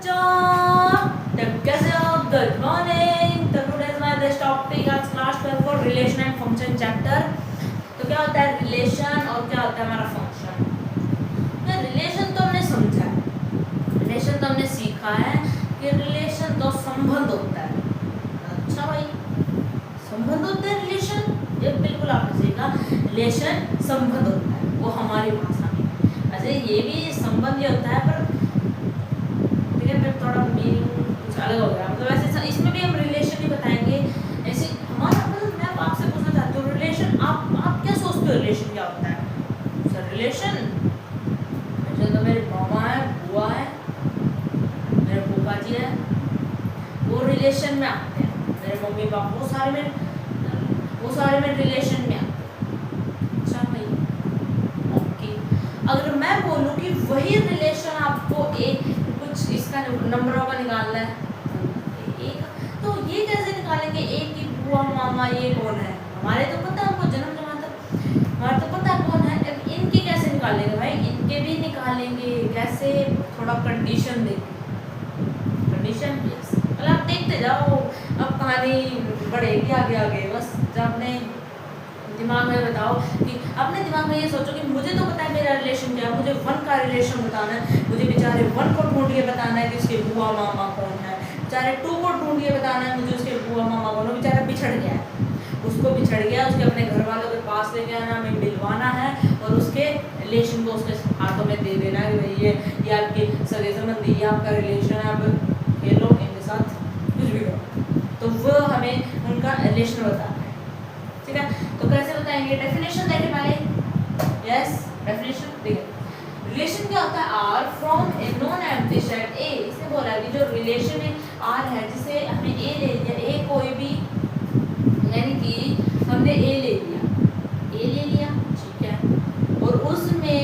बच्चों, तब कैसे हो? Good morning. तो टुडेज हमारा टॉपिक आज class 12 for relation and function chapter. तो क्या होता है रिलेशन और क्या होता है हमारा फंक्शन। तो रिलेशन तो हमने समझा है, रिलेशन तो हमने सीखा है कि रिलेशन तो संबंध होता है। अच्छा भाई, संबंध होता है रिलेशन, ये बिल्कुल आपने सीखा। रिलेशन संबंध होता है, वो हमारी भाषा में। अच्छा ये भी संबंध ही होता है, पर थोड़ा मीनिंग कुछ अलग हो गया। मतलब वैसे इसमें भी हम रिलेशन ही बताएंगे। ऐसे हमारा मतलब मैं आपसे पूछना चाहती हूँ रिलेशन, आप क्या सोचते हो रिलेशन क्या होता है? सर रिलेशन तो मेरे मामा है, बुआ है, मेरे फूफा जी है, वो रिलेशन में आते हैं। मेरे मम्मी पापा वो सारे में रिलेशन में आते हैं। अच्छा भाई, ओके। अगर मैं बोलूँ कि वही रिलेशन आपको एक कुछ इसका नंबरों का निकालना है, एक तो ये कैसे निकालेंगे? एक की बुआ मामा ये कौन है? हमारे तो पता, हमको जन्म जमा तक हमारा तो पता कौन है। अब इनके कैसे निकालेंगे भाई? इनके भी निकालेंगे कैसे? थोड़ा कंडीशन देंगे, कंडीशन प्लीज। मतलब आप देखते जाओ, अब कहानी बढ़ेगी आगे आगे। बस जब अपने दिमाग में बताओ कि अपने दिमाग में ये सोचो कि मुझे तो पता है मेरा रिलेशन क्या है, मुझे वन का रिलेशन बताना है, मुझे बेचारे वन को ढूंढ के बताना है कि उसके बुआ मामा कौन है, बेचारे टू को ढूंढ के बताना है मुझे उसके बुआ मामा कौन है। बेचारा बिछड़ गया है, उसको बिछड़ गया, उसके अपने घर वालों के पास लेके आना, हमें मिलवाना है और उसके रिलेशन को उसके हाथों में दे देना है कि भाई ये आपके सगे संबंधी, ये आपका रिलेशन है, आप खेलो इनके साथ कुछ भी करो। तो वो हमें उनका रिलेशन बताना है, ठीक है। तो कैसे बताएंगे? डेफिनेशन देखें पहले। यस, डेफिनेशन देखिए। रिलेशन क्या होता है? R from a non empty set A. इसने बोला है कि जो रिलेशन है आर है, जिसे हमने ए ले लिया, ए कोई भी, यानी कि हमने ए ले लिया, ठीक है, और उसमें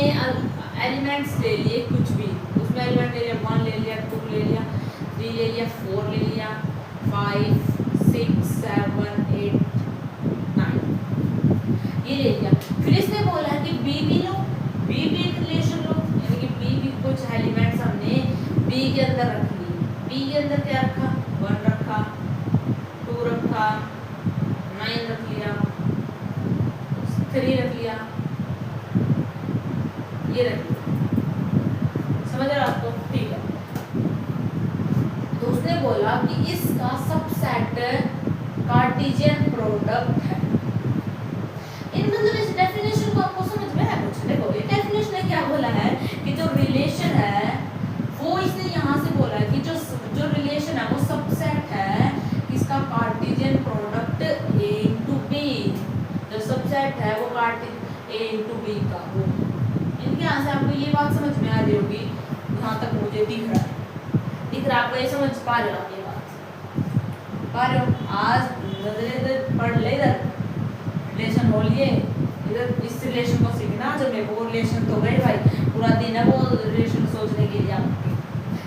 एलिमेंट्स ले लिए कुछ भी, उसमें एलिमेंट ले लिया 1 ले लिया, 2 ले लिया, 3 ले लिया, 4 ले लिया, 5 6 7 8 9 ये ले लिया। फिर इसने बोला है कि बी भी लो, बी भी एक रिलेशन लो, यानी कि बी भी कुछ एलिमेंट्स हमने बी के अंदर रख लिए। बी के अंदर क्या रखा? 1 रखा, 2 रखा, 9 रख लिया, 3 रख लिया, ये रख लिया। समझ रहे आपको? ठीक है। तो उसने बोला कि इसका सबसेट कार्टेशियन प्रोडक्ट है। इन मतलब इस डेफिनेशन को आपको समझ में आया कुछ? देखो ये डेफिनेशन ने क्या बोला है कि जो रिलेशन है वो, इसने यहाँ से बोला है कि जो रिलेशन है वो सबसेट है इसका Cartesian product A into B. जो सबसेट है वो ए इंटू बी का हो। इनके यहाँ से आपको ये बात समझ में आ रही होगी, यहाँ तक मुझे दिख रहा है आपको, ये समझ पा रहे हो आप? ये बात पा रहे हो? आज नजरे पढ़ ले इधर रिलेशन बोलिए, इधर इस रिलेशन को सीखना। जब मेरे को रिलेशन तो गए भाई, पूरा दिन है वो रिलेशन सोचने के लिए आपके,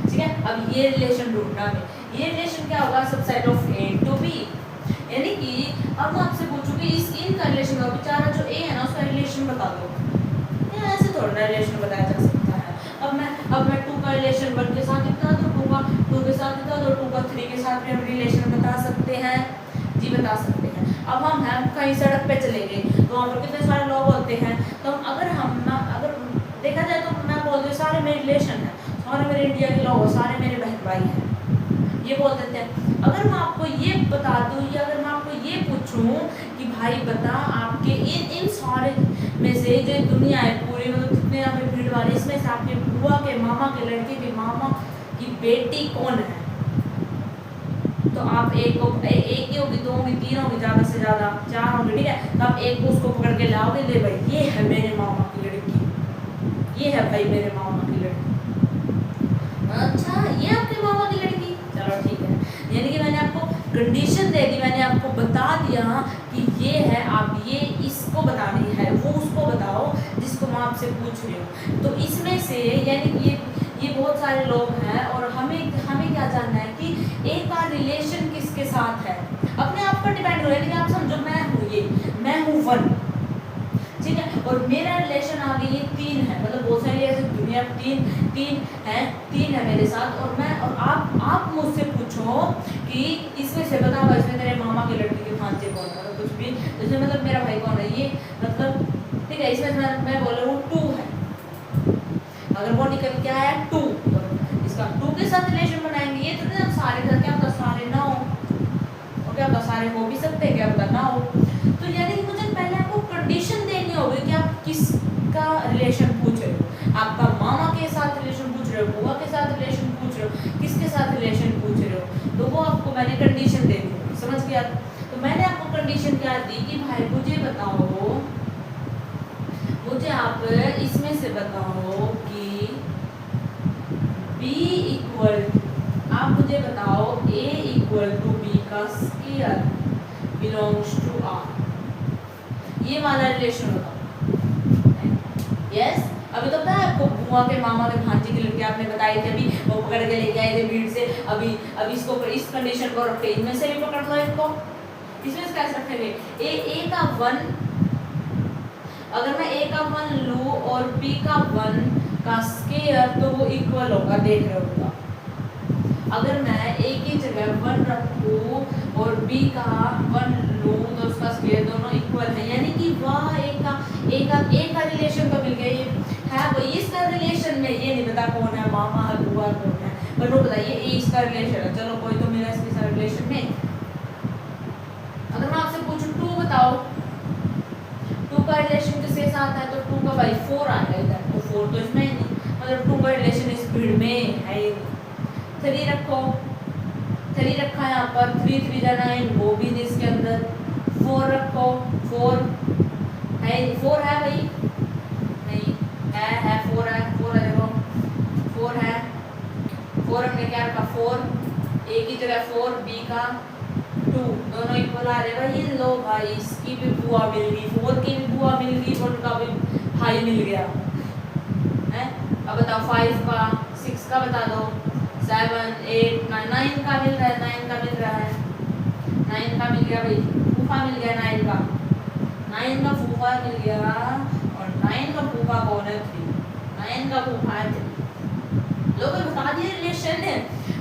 ठीक है। अब ये रिलेशन ढूंढना है, ये रिलेशन क्या होगा? Subset of A to B. यानी कि अब मैं आपसे पूछूं कि इनका रिलेशन का, बेचारा जो ए है ना उसका रिलेशन बता दो, ऐसे थोड़ा रिलेशन बताया जा सकता है। अब मैं 2 का रिलेशन 1 के साथ बता दो, 2 के साथ बता दो, 2 का 3 के साथ भी हम रिलेशन बता सकते हैं जी, बता सकते हैं। अब हम कहीं सड़क पे चले गए तो वहाँ पर कितने सारे लोग होते हैं, तो अगर देखा जाए तो मैं बोल दूँ सारे मेरे रिलेशन हैं, सारे मेरे इंडिया के लोग, सारे मेरे बहन भाई हैं, ये बोल देते हैं। अगर मैं आपको ये बता दूँ, या अगर मैं आपको ये पूछूँ कि भाई बता आपके इन सारे में से जो दुनिया है पूरी, मतलब कितने यहाँ पे भीड़ वाले, इसमें से आपके बुआ के मामा के लड़के के मामा की बेटी कौन है? तो आप एक ही होगी, 2 होगी, 3 होगी, ज़्यादा से ज़्यादा 4 होंगे, ठीक है। तो आप एक को उसको पकड़ के लाओगे, ले भाई ये है मेरे मामा की लड़की, ये है भाई मेरे मामा की लड़की। अच्छा ये आपके मामा की लड़की, चलो ठीक है। यानी कि मैंने आपको कंडीशन दे दी, मैंने आपको बता दिया कि ये है, आप ये इसको बतानी है, वो उसको बताओ जिसको मैं आपसे पूछ रही हूँ। तो इसमें से यानी कि ये बहुत सारे लोग हैं, और हमें क्या जानना है कि एक का रिलेशन किसके साथ है, अपने आप पर डिपेंड हो रहा है। कि आप समझो मैं हूँ 1, ठीक है, और मेरा रिलेशन आगे ये 3 है, मतलब बहुत सारे ऐसे नहीं, अब तीन है मेरे साथ, और आप मुझसे पूछो कि इसमें से बताओ इसमें तेरे मामा की लड़की के भांजे कौन है, कुछ भी इसमें मतलब मेरा भाई कौन है, ये मतलब ठीक है। इसमें मैं बोल रहा हूँ 2 है, अगर वो निकल क्या है 2, तो इसका 2 के साथ रिलेशन बनाएंगे। ये तो नहीं हम सारे घर क्या पता सारे ना हो, और क्या पता सारे हो भी सकते हैं, क्या पता ना हो। तो यानी मुझे पहले आपको कंडीशन देनी होगी कि आप किसका रिलेशन पूछ रहे हो, आपका मामा के साथ रिलेशन पूछ रहे हो, बुआ के साथ रिलेशन पूछ रहे हो, किसके साथ रिलेशन पूछ रहे हो, तो वो आपको मैंने कंडीशन देनी होगी, समझ गया। तो मैंने आपको कंडीशन क्या दी कि भाई मुझे बताओ, मुझे आप इसमें से बताओ कि B इक्वल, आप मुझे बताओ A इक्वल टू B का स्केयर बिलोंग्स टू R, ये वाला रिलेशन बताओ। यस, अभी तो पता है आपको बुआ के मामा के भांजे की लड़की आपने बताई थी, अभी वो पकड़ के लेके आए थे भीड़ से। अभी इसको इस कंडीशन को रखते, इनमें से भी पकड़ लो इनको, इसमें से कैसे रखेंगे, A का 1, अगर मैं A का 1 लूँ और B का 1 का स्केयर, तो वो इक्वल होगा, देख रहे होगा। अगर मैं A की जगह 1 रखूँ और B का 1 लूँ तो उसका स्केयर दोनों इक्वल है, यानी कि वह एक का रिलेशन तो मिल गया, ये है वो इसका रिलेशन में, ये नहीं पता कौन है मामा है बुआ कौन है, पर वो बताइए ये इसका रिलेशन है, चलो कोई तो मिला इसके साथ रिलेशन में। अगर मैं आपसे पूछूं 2 बताओ, 2 का रिलेशन किसके साथ है, तो 2 का भाई 4 आएगा इधर, तो 4 तो इसमें ही नहीं, मतलब 2 का रिलेशन इस भीड़ में है। 3 रखो, 3 रखा है यहाँ पर, 3 3 जा 9, वो भी नहीं इसके अंदर। 4 रखो, 4 है, 4 है भाई, नहीं है 4 है, 4 है, देखो 4 है, 4 हमने क्या रखा 4, A की जगह 4, B का 2, दोनों इक्वल आ रहे भाई। ये लो भाई, इसकी भी बुआ मिल गई, 4 की भी बुआ मिल गई, 1 का भी भाई मिल गया है। अब बताओ 5 का, 6 का बता दो, 7 8 9 का मिल रहा है, 9 का मिल रहा है, 9 का मिल गया भाई, फूफा मिल गया 9 का, 9 का फूफा मिल गया, और 9 का फूफा कौन है 3, 9 का फूफा है 3। लोग बता दिए रिलेशन है,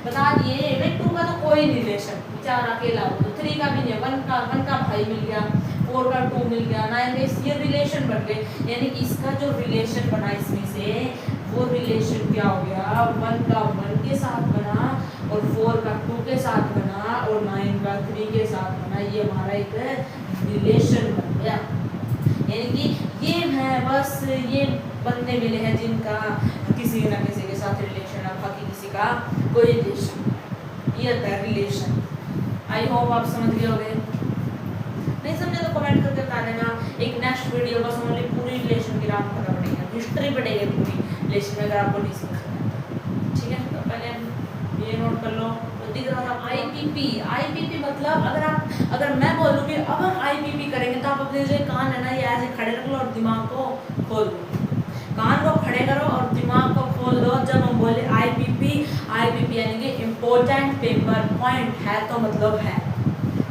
बता दिए भाई। 2 का तो कोई रिलेशन, बेचारा अकेला हो, तो 3 का भी नहीं, 1 का भाई मिल गया, 4 का 2 मिल गया, 9 का, ये रिलेशन बन गए। यानी कि इसका जो रिलेशन बना इसमें से, वो रिलेशन क्या हो गया, 1 का 1 के साथ बना, और 4 का 2 के साथ बना, और 9 का 3 के साथ बना, ये हमारा एक रिलेशन बन गया। यानी कि ये है बस, ये बंदे मिले हैं जिनका किसी न किसी के साथ रिलेशन है, बाकी किसी का कोई रिलेशन, ये होता है रिलेशन। आई होप आप समझ गए होंगे, नहीं समझे तो कमेंट करके बता देना। एक नेक्स्ट वीडियो बस ओनली पूरी रिलेशन की राम करना पड़ेगा, हिस्ट्री पड़ेगी पूरी रिलेशन में, अगर आपको नहीं समझ में, ठीक है। तो पहले ये नोट कर लो, तो दिख रहा था IPP मतलब अगर मैं बोलूँ कि अब हम IPP करेंगे, तो आप अपने जो कान है ना, ये ऐसे खड़े रख लो और दिमाग को खोल दो, कान को खड़े करो और दिमाग को खोल दो। जब हम बोले IPP यानी कि इम्पोर्टेंट पेपर पॉइंट है, तो मतलब है,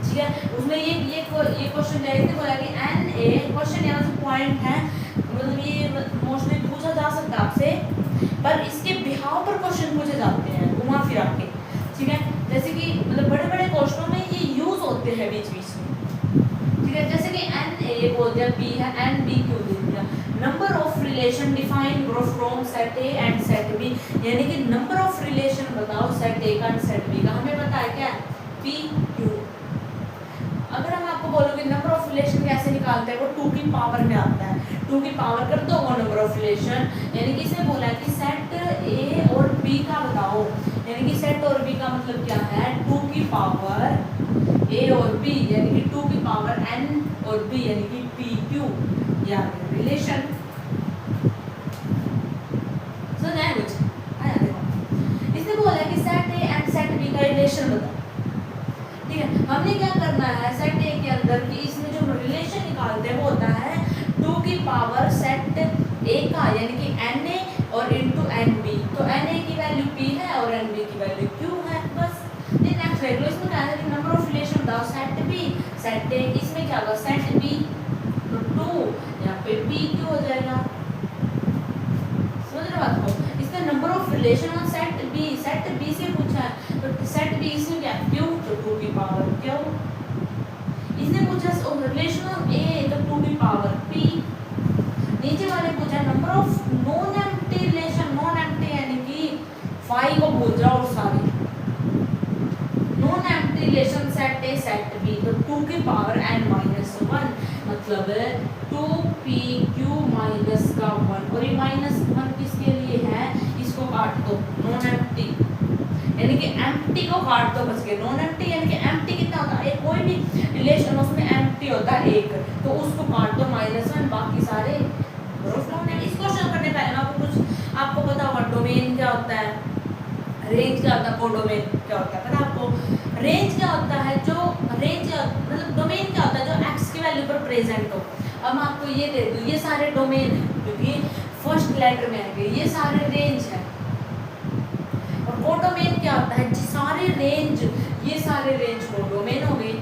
ठीक है। उसमें ये क्वेश्चन डायरेक्टली बोला कि NA क्वेश्चन यहाँ से पॉइंट है, मतलब ये मोस्टली पूछा जा सकता है आपसे, पर इसके बिहाव पर क्वेश्चन पूछे जाते हैं घुमा फिरा के, ठीक है। जैसे कि मतलब बड़े बड़े क्वेश्चनों में ये यूज होते हैं बीच बीच में, ठीक है। जैसे कि NA बोल दिया, B है, NB क्यों दे दिया, number of relation define from set A and set B, यानी कि नंबर ऑफ रिलेशन बताओ सेट A का एंड सेट B का, हमें पता है क्या P Q। अगर हम आपको बोलोगे नंबर ऑफ रिलेशन कैसे निकालते हैं, वो 2 की पावर में आता है, 2 की पावर कर दो वो नंबर ऑफ रिलेशन, यानी कि इसने बोला कि सेट A और B का बताओ, यानी कि सेट और B का मतलब क्या है 2 की पावर A और B, यानी कि 2 की पावर N और B, यानी कि PQ, या रिलेशन। सुना है कुछ आया, देखो इसने बोला कि set A and set B का रिलेशन बताओ, ठीक है। हमने क्या करना है सेट A के अंदर कि इसमें जो रिलेशन निकालते हैं वो होता है 2 की पावर सेट A का, यानी कि NA और इनटू NB, तो NA की वैल्यू P है और NB की वैल्यू Q है, बस। नेक्स्ट देख लो, इसमें क्या है कि नंबर ऑफ रिलेशन बताओ सेट B सेट A, इसमें क्या होगा सेट B, तो 2 यहाँ पे PQ हो जाएगा, समझ रहे बात को। रिलेशन ऑन सेट बी से पूछा है, तो सेट बी इसमें क्या क्यू, तो 2 की पावर क्यू। इसने पूछा रिलेशन ऑफ ए, तो 2 की पावर पी। नीचे वाले पूछा number of non empty relation, non empty यानी कि 5 को भूल जाओ सारे, non empty relation set A set B, तो 2 की पावर n-1, मतलब 2pq माइनस का 1, और ये -1 किसके लिए है, इसको काट दो, नॉन एम्प्टी यानी कि एम्प्टी को काट दो बस के, नॉन एम्प्टी यानी कि एम्प्टी कितना होता है, कोई भी रिलेशन उसमें एम्प्टी होता है 1, तो उसको काट दो -1, बाकी सारे नॉन है। इस क्वेश्चन करने पहले आपको पता होगा डोमेन क्या होता है, रेंज क्या होता है, कोडोमेन क्या होता है, पता आपको। रेंज क्या होता है, जो रेंज मतलब डोमेन क्या होता है, जो x की वैल्यू पर प्रेजेंट हो। अब मैं आपको ये दे दूं, ये सारे डोमेन है क्योंकि फर्स्ट लेटर में आएंगे, ये सारे रेंज है। और कोडोमेन क्या होता है, सारे रेंज, ये सारे रेंज कोडोमेन हो गए।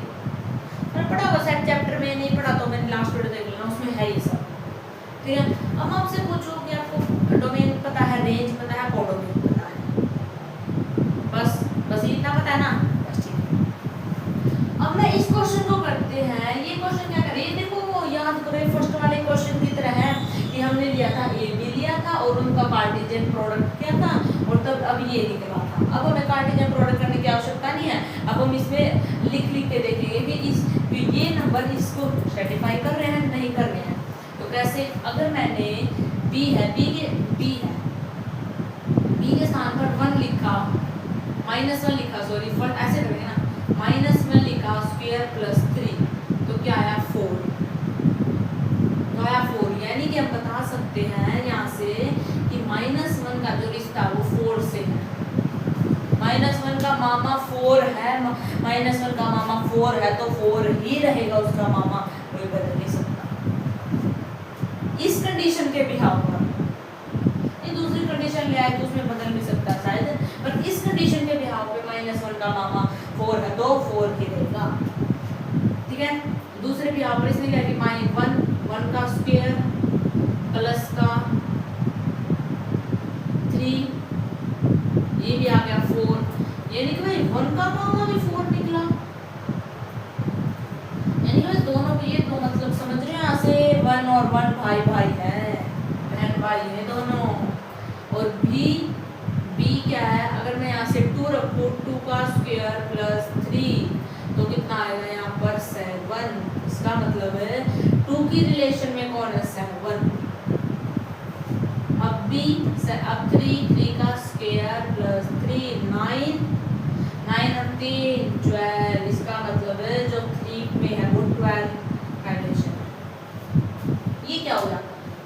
मैंने पढ़ा होगा शायद चैप्टर में, नहीं पढ़ा तो मैंने लास्ट वीडियो देख लेना, उसमें है ये सब, ठीक है। अब आपसे पूछो कि आपको डोमेन पता है, रेंज पता है, कोडोमेन पता है, बस इतना पता है ना, बस ठीक है। अब मैं इस क्वेश्चन को करते हैं, ये क्वेश्चन क्या करें, देखो वो याद करो फर्स्ट वाले क्वेश्चन की तरह है कि हमने लिया था ए बी लिया था और उनका कार्टेशियन प्रोडक्ट क्या था, और तब अब ये निकला था। अब हमें कार्टेशियन प्रोडक्ट करने की आवश्यकता नहीं है, अब हम इसमें लिख के देखेंगे कि ये नंबर इसको सेटिस्फाई कर रहे हैं नहीं कर रहे हैं। तो कैसे, अगर मैंने बी के स्थान पर 1 लिखा, -1 लिखा, सॉरी फर्स्ट ऐसे करेंगे ना, -1 लिखा स्क्वायर प्लस 3, तो क्या आया 4, तो आया 4, यानी कि हम बता सकते हैं यहाँ से कि -1 का जो रिश्ता वो 4 से है, -1 का मामा 4 है, -1 का मामा 4 है, तो 4 ही रहेगा उसका मामा, कोई बदल नहीं सकता इस कंडीशन के बिहाव पर। ये दूसरी कंडीशन ले आए तो उसमें बदल भी सकता है शायद, पर इस कंडीशन के बिहाव पे -1 का मामा 4 है, तो 4 ही रहेगा, ठीक है। दूसरे बिहाव पर इसने क्या किया, 1 का स्क्वायर प्लस का 3, ये भी आ गया 4, यानी कि भाई 1 का मामा भी 4 निकला, यानी कि दोनों के ये दो मतलब समझ रहे हैं, यहाँ से 1 और 1 भाई है, बहन भाई है दोनों। और बी क्या है, अगर मैं यहाँ से 2 रखूँ, 2 का स्क्वायर प्लस 3, तो कितना आएगा यहाँ पर 7, इसका मतलब है 2 की रिलेशन में कौन है 7। अब 3 का स्क्वायर प्लस 3 9 और 3 12, इसका मतलब है जो 3 में है वो 12 का रिलेशन। ये क्या होगा,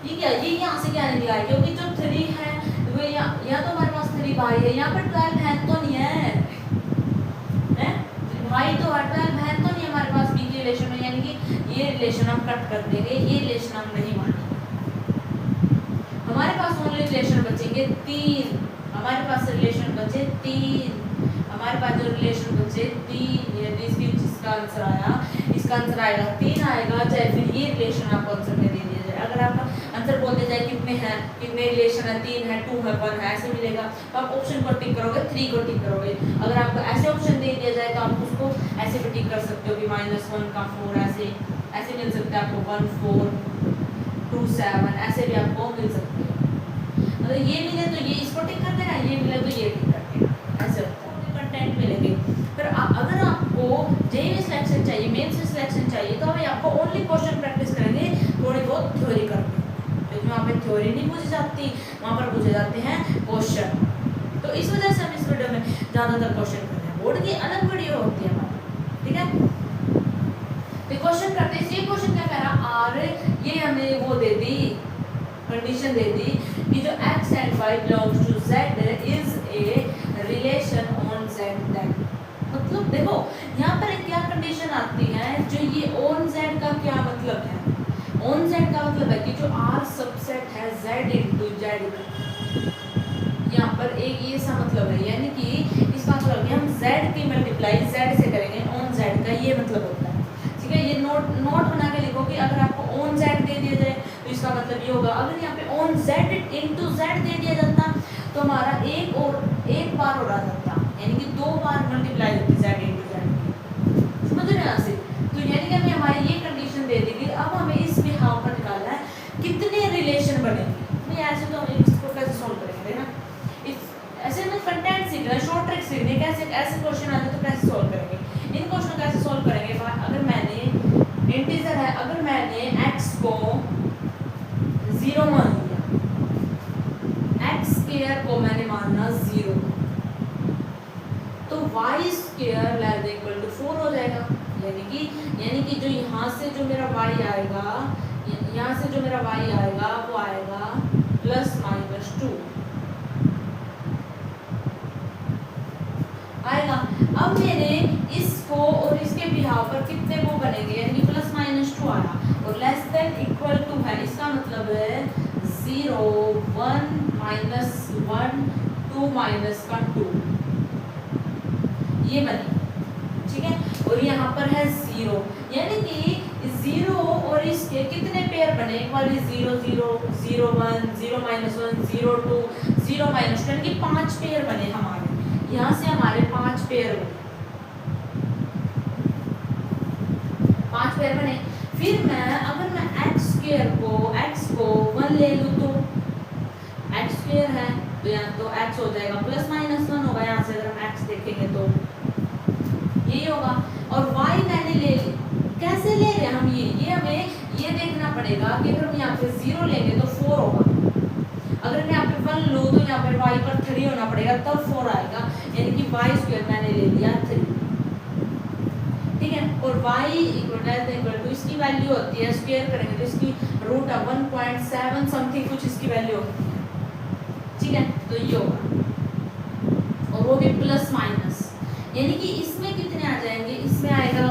ये यहाँ से क्या निकला है, क्योंकि जो 3 है वो यहाँ तो हमारे पास 3 भाई है, यहाँ पर 12 बहन तो नहीं है, भाई तो 12 बहन तो नहीं हमारे पास बी के रिलेशन में, यानी कि ये रिलेशन हम कट कर देंगे, ये रिलेशन हम नहीं मानेंगे। हमारे पास ओनली रिलेशन बचेंगे 3, हमारे पास रिलेशन बचे 3, हमारे पास जो रिलेशन बचे 3, यदि इसका आंसर आया, इसका आंसर आएगा 3 आएगा, चाहे फिर ये रिलेशन आपको आंसर में दे दिया जाए। अगर आपका आंसर बोल दिया जाए कितने हैं, कितने रिलेशन है, 3 है, 2 है, 1 है, ऐसे मिलेगा, तो आप ऑप्शन को टिक करोगे, 3 को टिक करोगे। अगर आपको ऐसे ऑप्शन दे दिया जाए तो आप उसको ऐसे भी टिक कर सकते हो कि -1 का 4, ऐसे मिल सकता है आपको, 1 4 2 7, ऐसे भी आपको मिल सकते हैं। अगर ये मिले तो ये इसको टिक कर देना, ये मिले तो ये टिक कर देना, ऐसे होता है, कंटेंट मिलेंगे। फिर अगर आपको जेईई सिलेक्शन चाहिए, मेंस से सिलेक्शन चाहिए, तो अभी आपको ओनली क्वेश्चन प्रैक्टिस करेंगे, थोड़ी बहुत थ्योरी करनी है, क्योंकि वहाँ पे थ्योरी नहीं पूछी जाती, वहाँ पर पूछे जाते हैं क्वेश्चन। तो इस वजह से हम इस वीडियो में ज़्यादातर क्वेश्चन करते हैं, बोर्ड की अलग वीडियो होती है हमारी, ठीक है। तो क्वेश्चन करते हैं, ये क्वेश्चन क्या कह रहा, और ये हमें वो दे दी, कंडीशन दे दी कि जो x and y belongs to z is a relation on z that, मतलब देखो यहाँ पर क्या कंडीशन आती है, जो ये on z का क्या मतलब है, on z का मतलब है कि जो R सबसेट है z into z, यहाँ पर एक ये सा मतलब है, यानी कि इसका मतलब है हम z की मल्टीप्लाई z से करेंगे, on z का ये मतलब होता है, ठीक है। ये नोट बना के लिखो कि अगर आपको on z दे दिया जाए तो इसका मतलब ये होगा, अगर यहाँ पे on z into z दे दिया जाता तो हमारा एक बार हो रहा था, यानी कि 2 बार मल्टीप्लाई होती z इंटू z। समझ रहे हैं यहाँ से? तो यानी कि हमें हमारी ये कंडीशन दे दी कि अब हमें इस बिहाव पर निकालना है कितने रिलेशन बनेंगे। नहीं ऐसे तो हम इसको कैसे सॉल्व करेंगे ना, ऐसे में कंटेंट सीख रहे हैं, शॉर्ट ट्रिक सीख रहे हैं, कैसे ऐसे क्वेश्चन आते तो कैसे सॉल्व करेंगे। इन क्वेश्चन कैसे सॉल्व करेंगे, अगर मैंने इंटीजर है, अगर मैंने x को 0 मान लिया, x स्क्वायर को मैंने माना 0, तो y square less equal to 4 हो जाएगा। यानी कि जो यहाँ से जो मेरा y आएगा, यहाँ से जो मेरा y आएगा वो आएगा ±2 आएगा। अब मेरे इसको और इसके बिहाव पर कितने वो बनेंगे, यानी कि ±2 आया और लेस देन इक्वल टू है, इसका मतलब है 0 1 -1 2 माइनस का 2 ये बने, ठीक है। और यहाँ पर है 0, यानी कि 0 और इसके कितने पेयर बने, एक बार 0 0 0 1 0 -1 0 2 0 -2, यानी कि 5 पेयर बने हमारे। यहाँ से हमारे 5 पेयर बने, 5 पेयर बने। फिर अगर मैं x को 1 ले लूँ तो x स्क्वायर है तो यहाँ तो x हो जाएगा ±1 होगा। यहाँ से अगर हम x देखेंगे तो यही होगा। और y मैंने ले ली, कैसे ले रहे हैं हम, ये हमें ये देखना पड़ेगा कि अगर हम यहाँ पे 0 लेंगे तो 4 होगा, अगर मैं यहाँ पे 1 लूँ तो यहाँ पे y पर 3 होना पड़ेगा तब 4 आएगा, यानी कि y स्क्वायर मैंने ले लिया 3, ठीक है। और y इक्वल टू इसकी वैल्यू होती है, स्क्वायर करेंगे तो इसकी रूट 1.7 समथिंग कुछ इसकी वैल्यू होती है, ठीक है। तो ये होगा और वो भी प्लस माइनस, यानी कि इसमें कितने आ जाएंगे, इसमें आएगा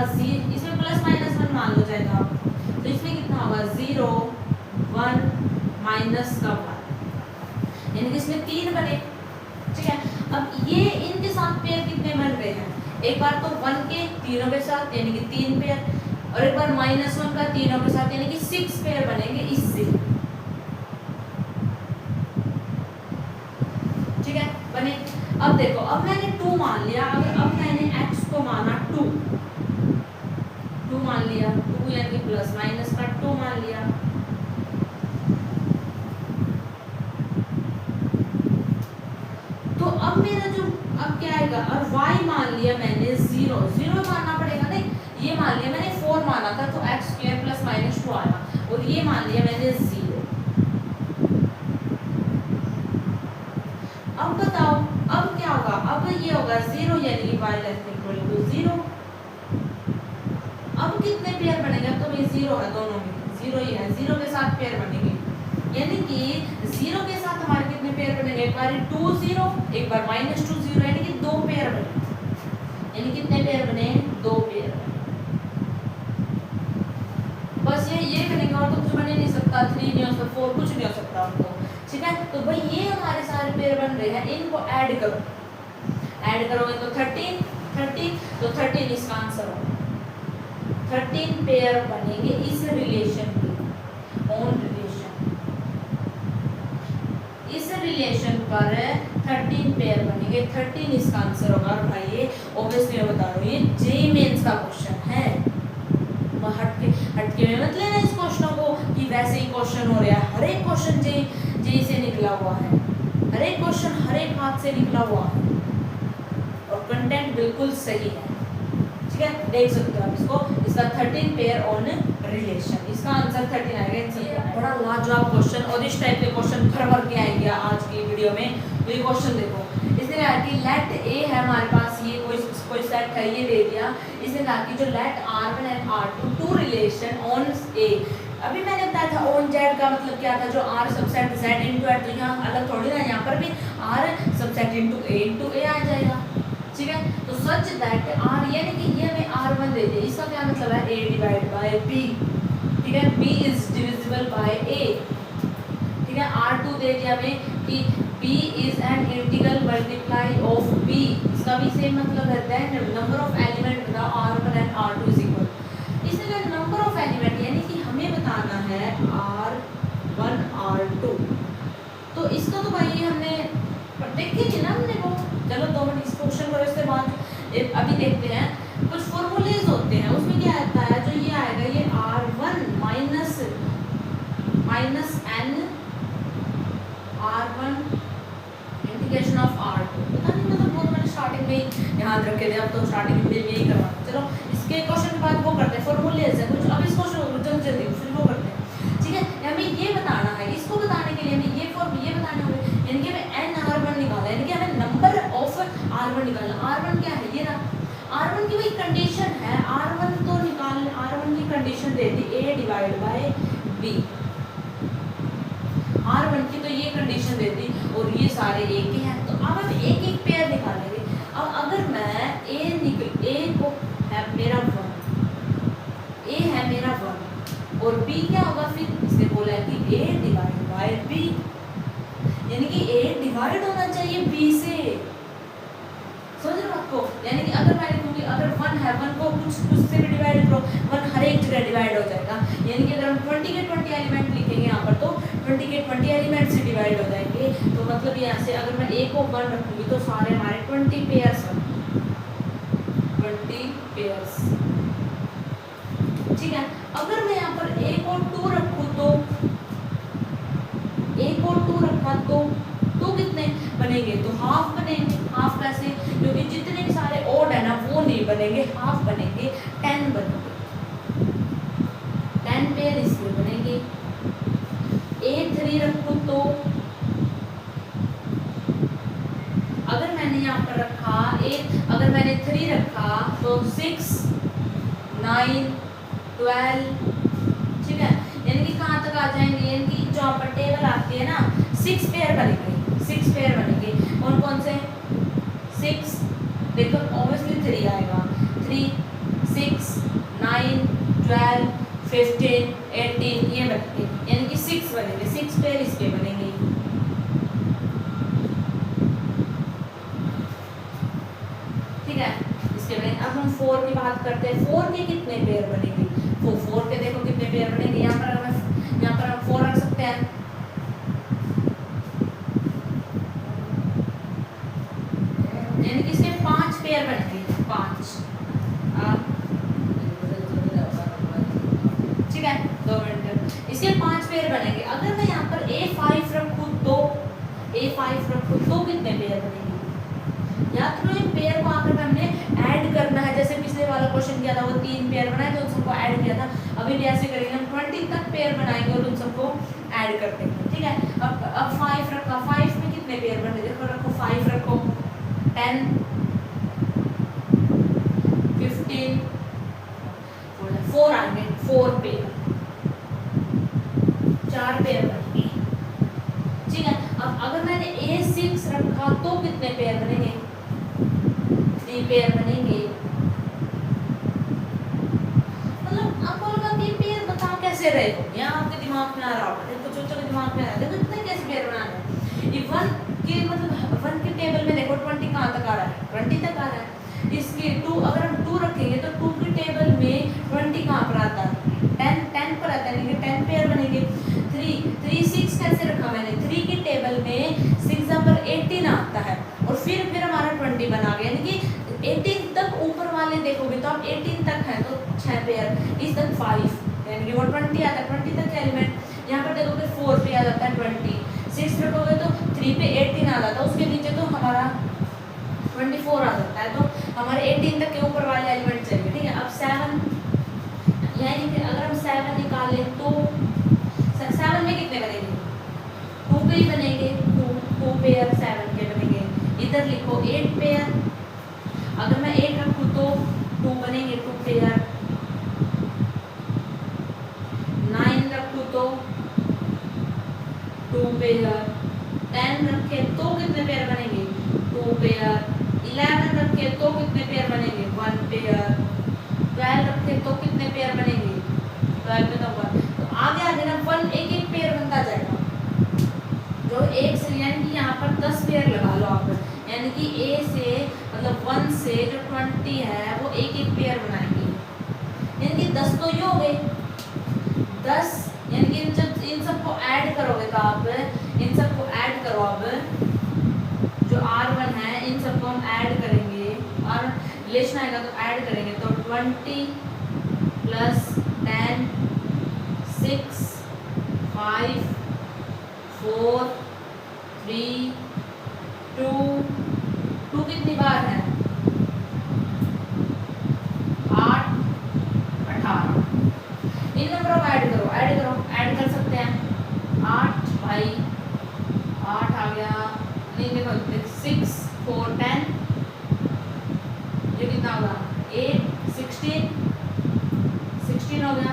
इसमें ±1 मान लो जाएगा आप, तो इसमें कितना होगा 0 1 माइनस का 1, यानी कि इसमें 3 बने, ठीक है। अब ये इनके साथ पेयर कितने बन रहे हैं, एक बार तो 1 के तीनों के साथ यानी कि 3 पेयर, और एक बार -1 का तीनों के साथ यानी कि 6 पेयर बनेंगे इससे, ठीक है बने। अब देखो, अब मैंने 2 मान लिया, अगर अब मैंने x को माना 2 मान लिया, 2 यानी कि ± का 2 मान लिया, तो अब मेरा जो अब क्या आएगा, और y मान लिया मैंने 0 मानना पड़ेगा, नहीं ये मान लिया मैंने 4 माना था तो x स्क्वायर ±2 आया, और ये मान लिया मैंने 0। अब बताओ अब क्या होगा, अब ये होगा 0 यानी कि y ≤ 0। अब कितने पेयर बनेंगे, अब तो ये 0 है, दोनों में 0 ही है, 0 के साथ पेयर बनेंगे, यानी कि 0 के साथ हमारे कितने पेयर बनेंगे, एक बार 2 0 एक बार -2 0, यानी कि 2 पेयर बने, यानी कितने पेयर बने 2 पेयर, बस ये बनेगा और तो कुछ बन ही नहीं सकता, 3 नहीं हो सकता, 4 कुछ नहीं हो सकता हमको, ठीक है। तो भाई ये हमारे सारे पेयर बन रहे हैं, इनको ऐड करोगे तो 13 तो 13 इसका आंसर होगा, 13 पेयर बनेंगे इस रिलेशन के, ऑन रिलेशन, इस रिलेशन पर 13 पेयर बनेंगे, 13 इसका आंसर होगा। और भाई ये ऑब्वियसली मैं बता रहा हूँ, ये जेईई मेंस का क्वेश्चन है, हटके में मत लेना इस क्वेश्चन को कि वैसे ही क्वेश्चन हो रहा है, हर एक क्वेश्चन जेईई से निकला हुआ है, हर एक क्वेश्चन हर एक हाथ से निकला हुआ है और कंटेंट बिल्कुल सही है, ठीक है। देख सकते हो आप इसको, इसका 13 पेयर ऑन रिलेशन, इसका आंसर 13 आएगा। बड़ा लाजवाब क्वेश्चन, और इस टाइप के क्वेश्चन भर के आएंगे आज की वीडियो में। तो ये क्वेश्चन देखो, इसने कहा कि लेट ए है हमारे पास, ये कोई सेट है, ये दे दिया, इसने कहा कि जो let R1 and R2 two relation on A, अभी मैंने बताया था ऑन Z का मतलब क्या था, जो R subset Z into A, तो यहाँ अलग थोड़ी ना, यहाँ पर भी R सबसेट इनटू A आ जाएगा, ठीक है। तो सच दैट R, यानी कि ये हमें R1 दे दिया, इसका क्या मतलब है A डिवाइड बाय B, ठीक है, B is divisible by A, ठीक है। R2 दे दिया हमें कि B is an integral multiply of B, इसका भी सेम मतलब है, then number of element with R1 and R2 is equal, इसमें नंबर ऑफ एलिमेंट यानी कि हमें बताना है R1 R2, तो इसका तो भाई हमने देखे थे ना हमने वो, चलो 2 मिनट इस क्वेश्चन को, इसके बाद अभी देखते हैं कुछ फॉर्मूलेज होते हैं, उसमें क्या आता है, जो ये आएगा ये R1 minus n R1 integration of R2, पता नहीं मतलब वो तो मैंने स्टार्टिंग में ही याद रखे थे, अब तो स्टार्टिंग में यही करवा। चलो इसके क्वेश्चन के बाद वो करते हैं फॉर्मूलेज है कुछ, अब इस क्वेश्चन जल्दी फिर वो करते हैं, ठीक है। हमें ये बताना है, इसको बताने के लिए हमें ये बताने होंगे, यानी कि हमें n R1 निकालना है, यानी कि हमें नंबर ऑफ R1 निकालना। R1 क्या है, ये रहा R1 की वही कंडीशन है, R1 तो निकाल, R1 की condition they the A divide by B, R1 की तो ये कंडीशन दे दी और ये सारे A के हैं, तो अब हम एक एक पेयर निकालेंगे। अब अगर मैं A को है मेरा 1, A है मेरा 1 और B क्या होगा, फिर इसने बोला है कि A डिवाइड बाय B, यानी कि A डिवाइड होना चाहिए B से, समझ रहे हो आपको। यानी कि अगर मैं लिखूंगी, अगर 1 है 1 को कुछ से भी डिवाइड करो, 1 हर एक जगह डिवाइड हो जाएगा, यानी कि अगर हम 20 के 20 एलिमेंट लिखेंगे यहाँ पर, तो 20 के 20 एलिमेंट से डिवाइड हो जाएंगे। तो मतलब यहाँ से अगर मैं A को 1 रखूंगी तो सारे हमारे 20 पेयर्स, 20 पेयर्स, ठीक है। अगर मैं यहाँ पर A को 2 रखूँ तो A को 2 रखा तो कितने बनेंगे, तो हाफ बनेंगे। हाफ कैसे, क्योंकि जितने भी सारे ओड है ना वो नहीं बनेंगे, हाफ बनेंगे, 10 बनेंगे, 10 पेयर इसमें बनेंगे। A3 रखूं तो अगर मैंने यहाँ पर रखा अगर मैंने 3 रखा तो 6 9 12, ठीक है। यानी कि कहाँ तक आ जाएंगे, यानी कि जो यहाँ पर टेबल आती है ना 6 पेयर बनेंगे, 6 पेयर बनेंगे। कौन कौन से 6, देखो ऑब्वियसली 3 आएगा, 3 6 9 12 15 18 ये बनेंगे, यानी कि 6 बनेंगे, 6 पेयर इसके बनेंगे, ठीक है। इसके बनेंगे। अब हम 4 की बात करते हैं, 4 के कितने पेयर बनेंगे, तो 4 के देखो कितने पेयर बनेंगे, यहाँ पर हम 4 रख सकते हैं, यानी कि इसके 5 पेयर बनेंगे, 5, ठीक है, 2 मिनट, इसके 5 पेयर बनेंगे। अगर मैं यहाँ पर A5 रखूँ तो कितने पेयर बनेंगे, याद करो इन पेयर को आकर हमने ऐड करना है, जैसे पिछले वाला क्वेश्चन किया था वो 3 पेयर बनाए तो उन सबको ऐड किया था, अभी भी ऐसे करेंगे, हम 20 तक पेयर बनाएंगे और उन सबको ऐड कर देंगे, ठीक है। अब 5 रखा, 5 में कितने पेयर बने, देखो रखो 5 रखो, 10 15 4 आएंगे, 4 पेयर, 4 पेयर बनेंगे, ठीक है। अब अगर मैंने A6 रखा तो कितने पेयर बनेंगे, 3 पेयर बनेंगे। मतलब आप बोलोगे कि पेयर बता कैसे रहे हो, यहाँ आपके दिमाग में आ रहा होगा, देखो बच्चों के दिमाग में आ रहा है, देखो इतने कैसे पेयर बनाना है। ये 1 के मतलब 1 के टेबल में देखो 20 कहाँ तक आ रहा है, 20 तक आ रहा है। इसके 2 अगर हम 2 रखेंगे तो 2 के टेबल में 20 कहाँ पर आता है, 10 पर आता है, यानी कि 10 पेयर बनेंगे। 3 6 कैसे रखा मैंने, 3 की टेबल में 6 पर 18 आता है और फिर हमारा 20 बना गया, यानी कि 18 तक ऊपर वाले देखोगे तो आप 18 तक है तो 6 पेयर, इस तक 5, यानी कि वो 20 आता है, 20 तक एलिमेंट। यहाँ पर देखोगे 4 पे आ जाता है 20, 6 रखोगे तो 3 पे 18 आ जाता है, उसके नीचे तो हमारा 24 आ जाता है, तो हमारे 18 तक के ऊपर वाले एलिमेंट चाहिए, ठीक है। अब 7, यानी कि अगर हम 7 निकालें तो 7 में कितने बनेंगे, 2 पे ही बनेंगे, 2 पेयर 7 के बनेंगे। इधर लिखो 8 पेयर, अगर मैं 8 रखूँ तो 2 बनेंगे, 2 पेयर, 9 रखूँ तो 2 पेयर, 10 रखे तो कितने पेयर बनेंगे, 2 पेयर, 11 रखे तो कितने पेयर बनेंगे, 1 पेयर, 12 रखे तो कितने पेयर बनेंगे, 12 में तो 1, तो आगे आगे ना 1 एक एक पेयर बनता जाएगा, जो एक से, यानी कि यहाँ पर 10 पेयर लगा लो आप, यानी कि A से मतलब 1 से जो 20 है वो एक एक पेयर बनाएंगे, यानी कि 10 तो ये हो गए 10, यानी कि जब इन सबको ऐड करोगे तो आप इन सबको ऐड करो, अब जो R1 है इन सबको हम ऐड करेंगे और रिलेशन आएगा तो ऐड करेंगे तो 20 प्लस 10 6 5 4 3 2 कितनी बार है 8 18 इन नंबरों को ऐड करो ऐड कर सकते हैं 8 भाई 8 आ गया नहीं देखो 6 4 10 ये कितना होगा 8 16 हो गया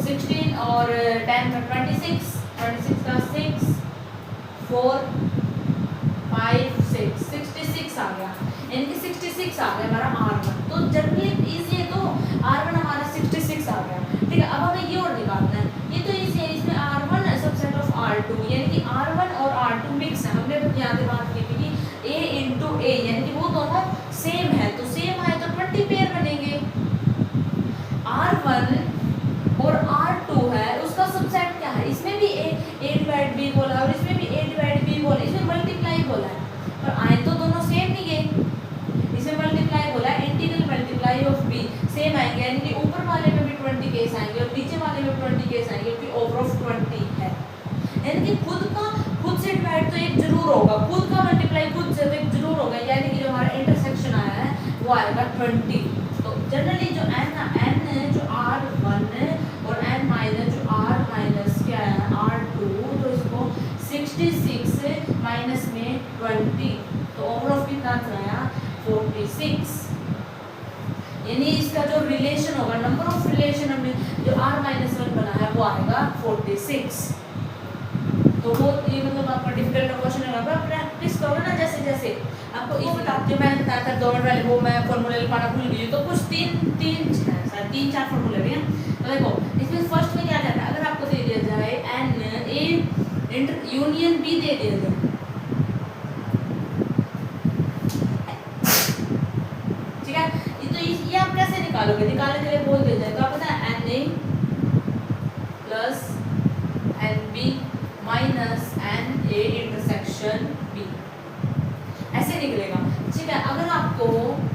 16 और 10 का 26 का 6 4 5 6 66 आ गया यानी कि 66 आ गया हमारा R1 तो जनरली इजी है तो R1 हमारा 66 आ गया ठीक है। अब हमें ये और निकालना है ये तो इजी है इसमें R1 है सबसेट ऑफ R2 यानी कि R1 और R2 मिक्स है हमने यहाँ पे बात की थी कि A इंटू A यानी कि वो दोनों सेम है तो सेम है तो 20 पेयर बनेंगे। R1 और R2 है उसका सबसेट क्या है इसमें भी A डिवाइड B बोला है और इसमें भी A डिवाइड B बोला है इसमें मल्टीप्लाई बोला है पर आए तो दोनों सेम नहीं गए इसमें मल्टीप्लाई बोला है integral multiply of B same आएंगे यानी कि ऊपर वाले में भी 20 केस आएंगे और नीचे वाले में 20 केस आएंगे क्योंकि ओवर ऑफ 20 है यानी कि खुद से डिवाइड तो एक जरूर होगा खुद का मल्टीप्लाई खुद से तो एक जरूर होगा यानी कि जो हमारा इंटरसेक्शन आया है वो आएगा 20 तो जनरली जो n जो R1 और n माइनस जो R माइनस क्या है R2 तो इसको 66 माइनस में 20 तो ओवर ऑफ कितना आया 46 यानी इसका जो रिलेशन होगा नंबर ऑफ रिलेशन हमने जो R माइनस 1 बना है वो आएगा 46 तो वो ये मतलब आपका डिफिकल्ट क्वेश्चन है पर प्रैक्टिस करो ना जैसे जैसे आपको इस जो मैंने बताया था डॉट वाले वो मैं फॉर्मूले लिखना भूल गई तो कुछ तीन चार फॉर्मूले हैं तो देखो इसमें फर्स्ट में क्या रहता है अगर आपको दे दिया जाए n a inter union b दे दिया जाए ठीक है तो ये आप कैसे निकालोगे निकालने के लिए बोल दिया जाए तो आप पता है n a plus n b minus N A intersection B ऐसे निकलेगा ठीक है। अगर आपको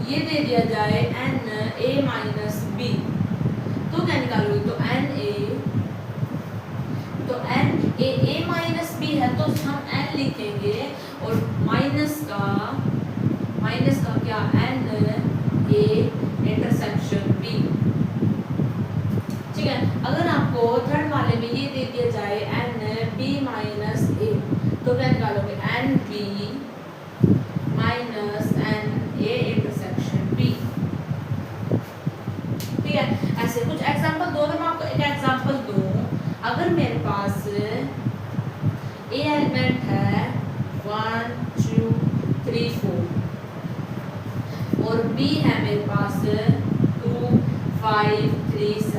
ये दे दिया जाए एन ए माइनस बी तो क्या निकालोगे तो एन ए माइनस बी है तो हम एन लिखेंगे और माइनस का क्या एन ए इंटरसेक्शन बी ठीक है। अगर आपको थर्ड वाले में ये दे दिया जाए एन बी माइनस ए तो क्या निकालोगे N B minus N A intersection B ठीक है। ऐसे कुछ एग्जांपल दो अगर मैं आपको एक एग्जांपल दूं अगर मेरे पास ए एलिमेंट है 1 2 3 4 और बी है मेरे पास 2 5 3 7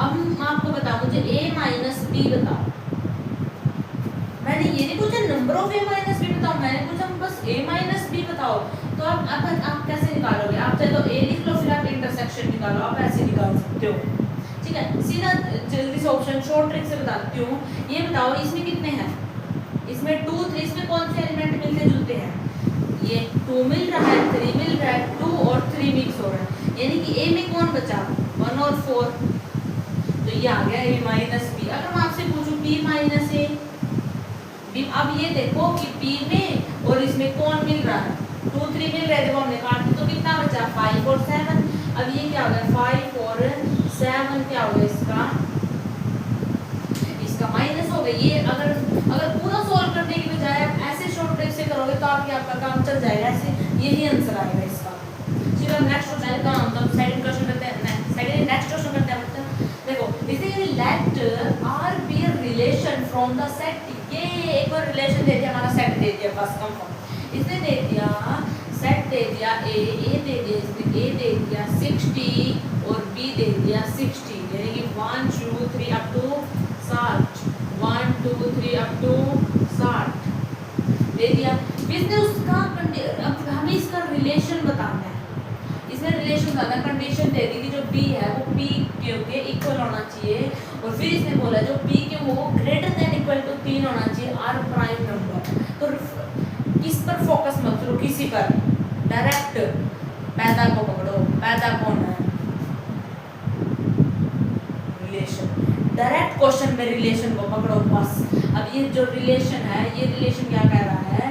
अब मैं आपको बताऊं मुझे a माइनस बी बताओ मैंने ये नहीं पूछा number of a minus B बताओ मैंने पूछा बस a माइनस बी बताओ तो आप कैसे निकालोगे आप चाहे तो a लिख लो फिर आप इंटरसेक्शन निकालो आप ऐसे निकाल सकते हो ठीक है। सीधा जल्दी से ऑप्शन शॉर्ट ट्रिक से बताती हूँ ये बताओ इसमें कितने हैं इसमें 2 3 इसमें कौन से एलिमेंट मिलते जुलते हैं ये 2 मिल रहा है 3 मिल रहा है 2 और 3 मिक्स हो रहा है यानी कि a में कौन बचा 1 और 4 तो ये आ गया a माइनस बी। अगर मैं आपसे पूछूं b माइनस ए अब ये देखो कि b में और इसमें कौन मिल रहा है 2 3 मिल रहे थे वो हमने काट दिया तो कितना बचा 5 और 7 अब ये क्या हो गया 5 और 7 क्या हो गया इसका माइनस हो गया ये अगर पूरा सॉल्व करने की बजाय आप ऐसे शॉर्ट ट्रिक से करोगे तो आपका काम चल जाएगा ऐसे यही आंसर आएगा इसका। चलो नेक्स्ट क्वेश्चन का हम सेकंड क्वेश्चन करते हैं नेक्स्ट क्वेश्चन करते हैं देखो इसे let R be relation from the set ये एक बार रिलेशन दे दिया हमारा सेट दे दिया बस कंफर्म इसने दे दिया सेट दे दिया ए दे दिया इसमें ए दे दिया 60 और बी दे दिया 60 यानी कि 1 2 3 अप टू 60 1 2 3 अप टू 60 दे दिया इसने उसका अब हमें इसका रिलेशन बताना है इसमें रिलेशन बताना कंडीशन दे दी कि जो b है वो p के इक्वल होना चाहिए और फिर इसने बोला जो p के वो ग्रेटर देन इक्वल टू 3 होना चाहिए r प्राइम नंबर तो पर फोकस मत करो, किसी पर, डायरेक्ट पैदा को पकड़ो। पैदा कौन है? रिलेशन। डायरेक्ट क्वेश्चन में रिलेशन को पकड़ो बस। अब ये जो रिलेशन है, ये रिलेशन क्या कह रहा है?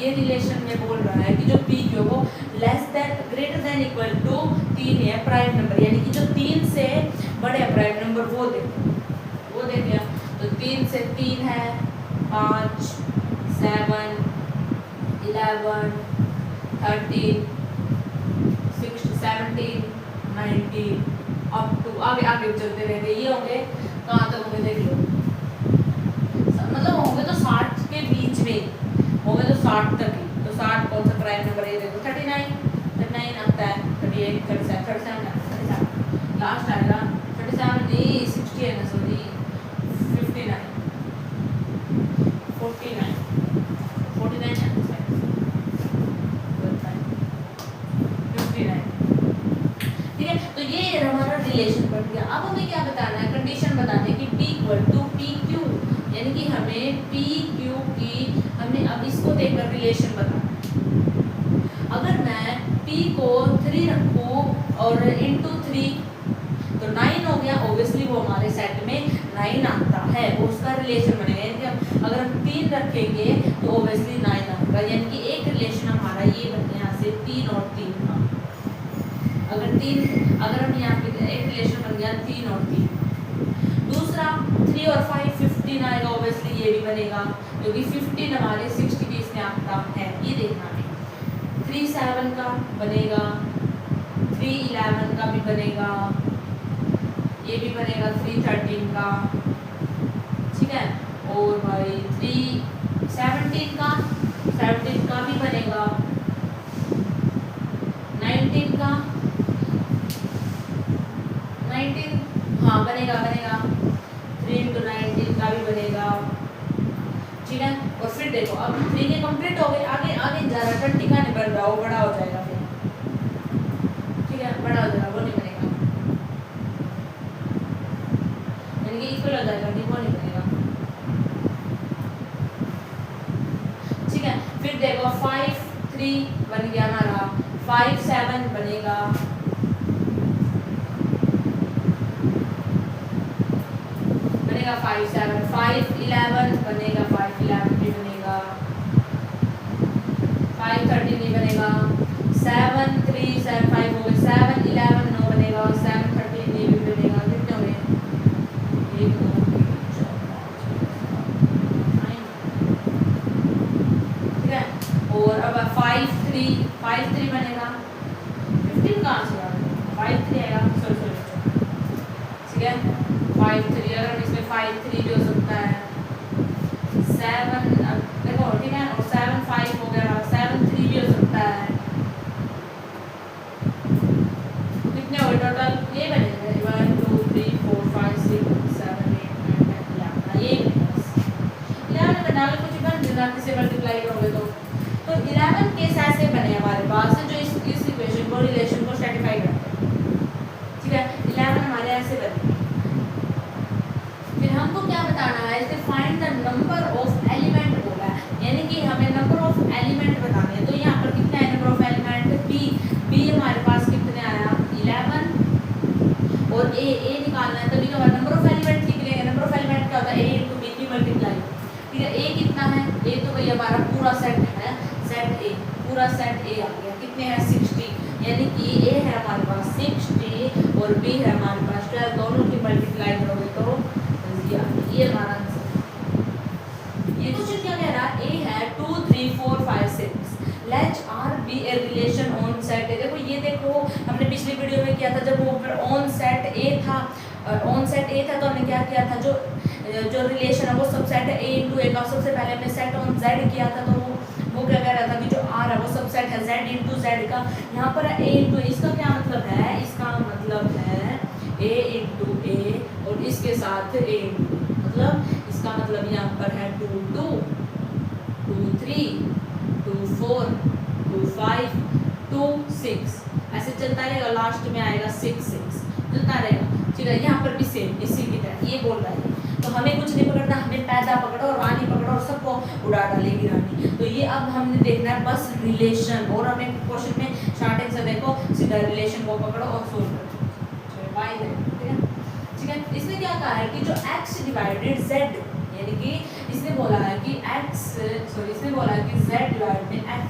ये रिलेशन में बोल रहा है कि जो पी क्यू को less than greater than equal to 3 है प्राइम नंबर, यानी कि जो 3 से बड़े प्राइम नंबर वो देखो, वो देख लिया। तो 3 से 3 है 5, 7, 11, 13, 16, 17, 19 अप टू आगे आगे चलते रहेंगे। ये होंगे कहाँ तक होंगे देख लो, मतलब होंगे तो 60 के बीच में होंगे, तो 60 तक ही। तो 60 कौन सा प्राइम नंबर है? देखो 39 आता है, 38, 37 लास्ट आएगा 37 नहीं 60 है ना, सॉरी 59 49 49 है 59। ठीक है, तो ये हमारा रिलेशन बन गया। अब हमें क्या बताना है? कंडीशन बताना है कि P equal to P Q, यानी कि हमें पी क्यू की हमने अब इसको देखकर रिलेशन बताना है। अगर मैं P को 3 रखूँ और इंटू 3 तो 9 हो गया, ऑब्वियसली वो हमारे सेट में 9 आता है, उसका रिलेशन बनेगा। यानी कि अगर हम 3 रखेंगे तो ऑब्वियसली 9 आएगा, यानी कि एक रिलेशन हमारा ये बन गया यहाँ से 3 और 3 का। अगर हम यहाँ पे एक रिलेशन बन गया 3 और 3। दूसरा 3 और 5 15 आएगा, ऑब्वियसली ये भी बनेगा क्योंकि 15 हमारे 60 के इसमें आता है। ये देखना है 3 7 का बनेगा, 3 11 का भी बनेगा, ये भी बनेगा 3 13 का। ठीक है, और भाई 3 17 का भी बनेगा, 19 का 19 हाँ बनेगा 3 into 19 का भी बनेगा। ठीक है, और फिर देखो अब 3 के कंप्लीट हो गए, आगे आगे जा रहा 20 का नहीं बन रहा, वो बड़ा हो जाएगा फिर। ठीक है, बड़ा हो जाएगा, वो नहीं बनेगा, यानी कि इक्वल हो जाएगा, वो नहीं बनेगा। ठीक है, फिर देखो 5 3 बन गया हमारा, 5 7 बनेगा, बनेगा 5 7, 5 11 बनेगा, 5 11 भी बनेगा, 5 13 नहीं बनेगा, 7 3 7 5 हो गए, 7 11 9 बनेगा, 7 13 नहीं भी बनेगा। कितने हो गए? 1 2 3 4 5 6 7 9। ठीक है, और अब 5 3 बनेगा, 15 कहाँ से आ गया? 5 3 आएगा, सॉरी। ठीक है, 5 3 अगर इसमें 5 3 भी हो सकता है, 7 देखो। ठीक है, और 7 5 हो गया, 7 3 भी हो सकता है। कितने हो गए टोटल? ये बनेगा 1 2 3 4 5 6 7 8 9 10 11। ये 11 में डाल कुछ बन जाएगा, किसी मल्टीप्लाई करोगे तो 11 केस ऐसे बने हमारे पास जो इस इक्वेशन को रिलेशन को सेटिस्फाई करते हैं। ठीक है, 11 हमारे ऐसे बने। फिर हमको क्या बताना है? इसे find the number of element बोला है, यानी कि हमें नंबर ऑफ एलिमेंट बताने हैं। तो यहाँ पर कितने है नंबर ऑफ एलिमेंट? बी हमारे पास कितने आया? 11 और ए निकालना है, तभी तो हमारा नंबर ऑफ एलिमेंट लिख लेंगे। नंबर ऑफ एलिमेंट क्या होता है? ए इंटू बी की मल्टीप्लाई। ठीक है, ए कितना है? ए तो भाई हमारा पूरा सेट है, सेट ए, पूरा सेट ए आ गया। कितने हैं? 60, यानी कि ए है हमारे पास 60 और बी है हमारे पास 12, दोनों की मल्टीप्लाई करोगे तो ये हमारा आंसर। ये क्वेश्चन क्या कह रहा है? ए है 2 3 4 5 6, let R be a relation on set A. देखो ये देखो, हमने पिछली वीडियो में किया था, जब वो ऑन सेट ए था, ऑन सेट ए था तो हमने क्या किया था? जो रिलेशन है वो सबसेट है ए इंटू ए का। सबसे पहले हमने सेट ऑन जेड किया था, तो वो क्या कह रहा था कि जो आर है वो सबसेट है जेड इंटू जेड का। यहाँ पर ए इंटू, इसका क्या मतलब है? इसका मतलब है ए इंटू ए और इसके साथ ए इंटू, मतलब इसका मतलब यहाँ पर है 2 2 2 3 2 4 2 5 2 6, ऐसे चलता रहेगा, लास्ट में आएगा 6 6 चलता रहेगा। ठीक है, यहाँ पर भी सेम इसी की तरह ये बोल रहा है। तो हमें कुछ नहीं पकड़ना, हमें पैदा पकड़ो और रानी पकड़ो और सबको उड़ा डालेगी रानी। तो ये अब हमने देखना है बस रिलेशन, और हमें क्वेश्चन में स्टार्टिंग से देखो सीधा रिलेशन को पकड़ो और सोल्व करो। वाई ठीक है। इसने क्या कहा है कि जो x डिवाइडेड z, यानी कि इसने बोला है कि इसने बोला है कि z डिवाइड में x,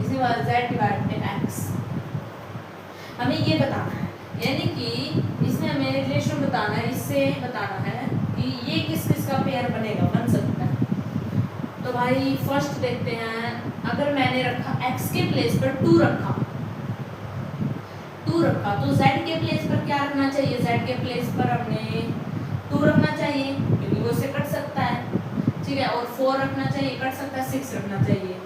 इसने बोला z डिवाइड में x, हमें ये बताना है, यानी कि इसमें हमें रिलेशन बताना है, इससे बताना है कि ये किस किस का पेयर बनेगा, बन सकता है। तो भाई फर्स्ट देखते हैं, अगर मैंने रखा x के प्लेस पर 2 रखा तो z के प्लेस पर क्या रखना चाहिए, z के प्लेस पर हमने 2 रखना चाहिए क्योंकि वो से कट सकता है, ठीक है, और 4 रखना चाहिए, कट सकता है, 6 रखना चाहिए।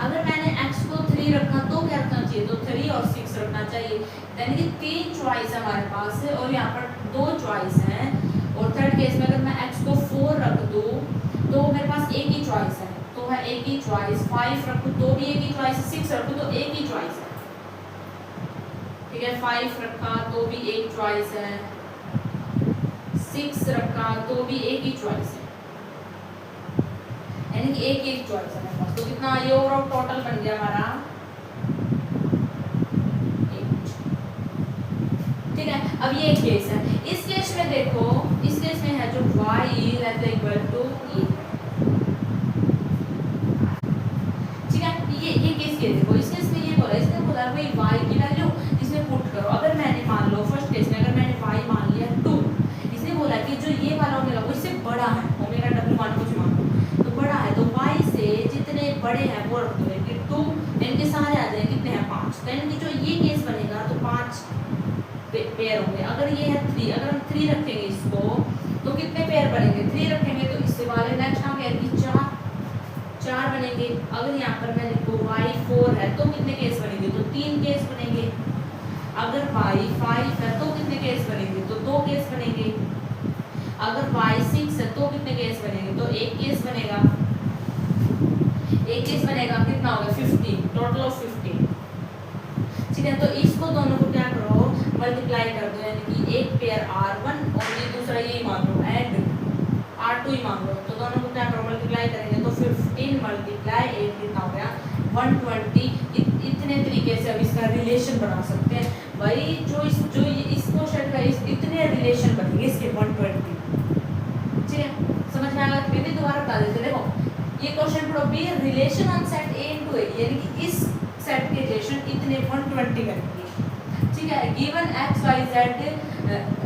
अगर मैंने x को 3 रखा तो क्या रखना चाहिए, तो 3 और 6 रखना चाहिए, यानी कि 3 चॉइस हमारे पास है और यहाँ पर 2 चॉइस हैं। और थर्ड केस में अगर मैं x को 4 रख दूँ तो मेरे पास एक ही चॉइस है, तो है एक ही चॉइस, 5 रखूँ तो भी एक ही चॉइस, 6 रखूँ तो एक ही चॉइस है, ठीक है, 5 रखा तो भी एक चॉइस है, 6 रखा तो भी एक ही चॉइस है, यानी कि एक चॉइस है मेरे पास। तो कितना ये ओवरऑल टोटल बन गया हमारा 8, ठीक है। अब ये केस है, इस केस में देखो, इस केस में है जो y इक्वल टू e, ठीक है, ये केस के देखो, इस केस में ये बोला, इसने बोला भाई y की वैल्यू इसमें पुट करो। अगर मैंने मान लो फर्स्ट केस में अगर मैंने y मान लिया 2, इसने बोला कि जो ये वाला ओमेगा वो इससे बड़ा है, ओमेगा w मान कुछ मान तो बड़ा है, तो y से जितने बड़े हैं वो रख दो, कि 2 इनके सारे आ जाए कितने हैं 5, तो यानी कि जो ये केस बनेगा तो 5 पेयर होंगे। अगर ये है 3, अगर हम 3 रखेंगे इसको तो कितने पेयर बनेंगे, 3 रखेंगे तो इससे वाले नेक्स्ट आ गया कि 4 बनेंगे। अगर यहाँ पर मैं लिखूँ y 4 है तो कितने केस बनेंगे, तो 3 केस बनेंगे। अगर y 5 है तो कितने केस बनेंगे, तो 2 केस बनेंगे। अगर y 6 है तो कितने केस बनेंगे, तो 1 केस बनेगा, 1 केस बनेगा, कितना होगा 15, टोटल ऑफ 15, ठीक है। तो इसको दोनों को क्या करो, मल्टीप्लाई कर दो, यानी कि एक पेयर R1 और ये दूसरा यही मान लो एंड R2 ही मान लो, तो दोनों को क्या करो मल्टीप्लाई करेंगे तो 15 मल्टीप्लाई 8 कितना हो गया 120। इतने तरीके से अब इसका रिलेशन बना सकते हैं भाई, जो इस क्वेश्चन का इतने रिलेशन बनेंगे इसके 120, ठीक है, समझ में आएगा। फिर भी दोबारा बता देते, देखो ये क्वेश्चन पढ़ो भी relation on set A into A, यानी कि इस सेट के रिलेशन इतने 120 बनेंगे, ठीक है। Given x y z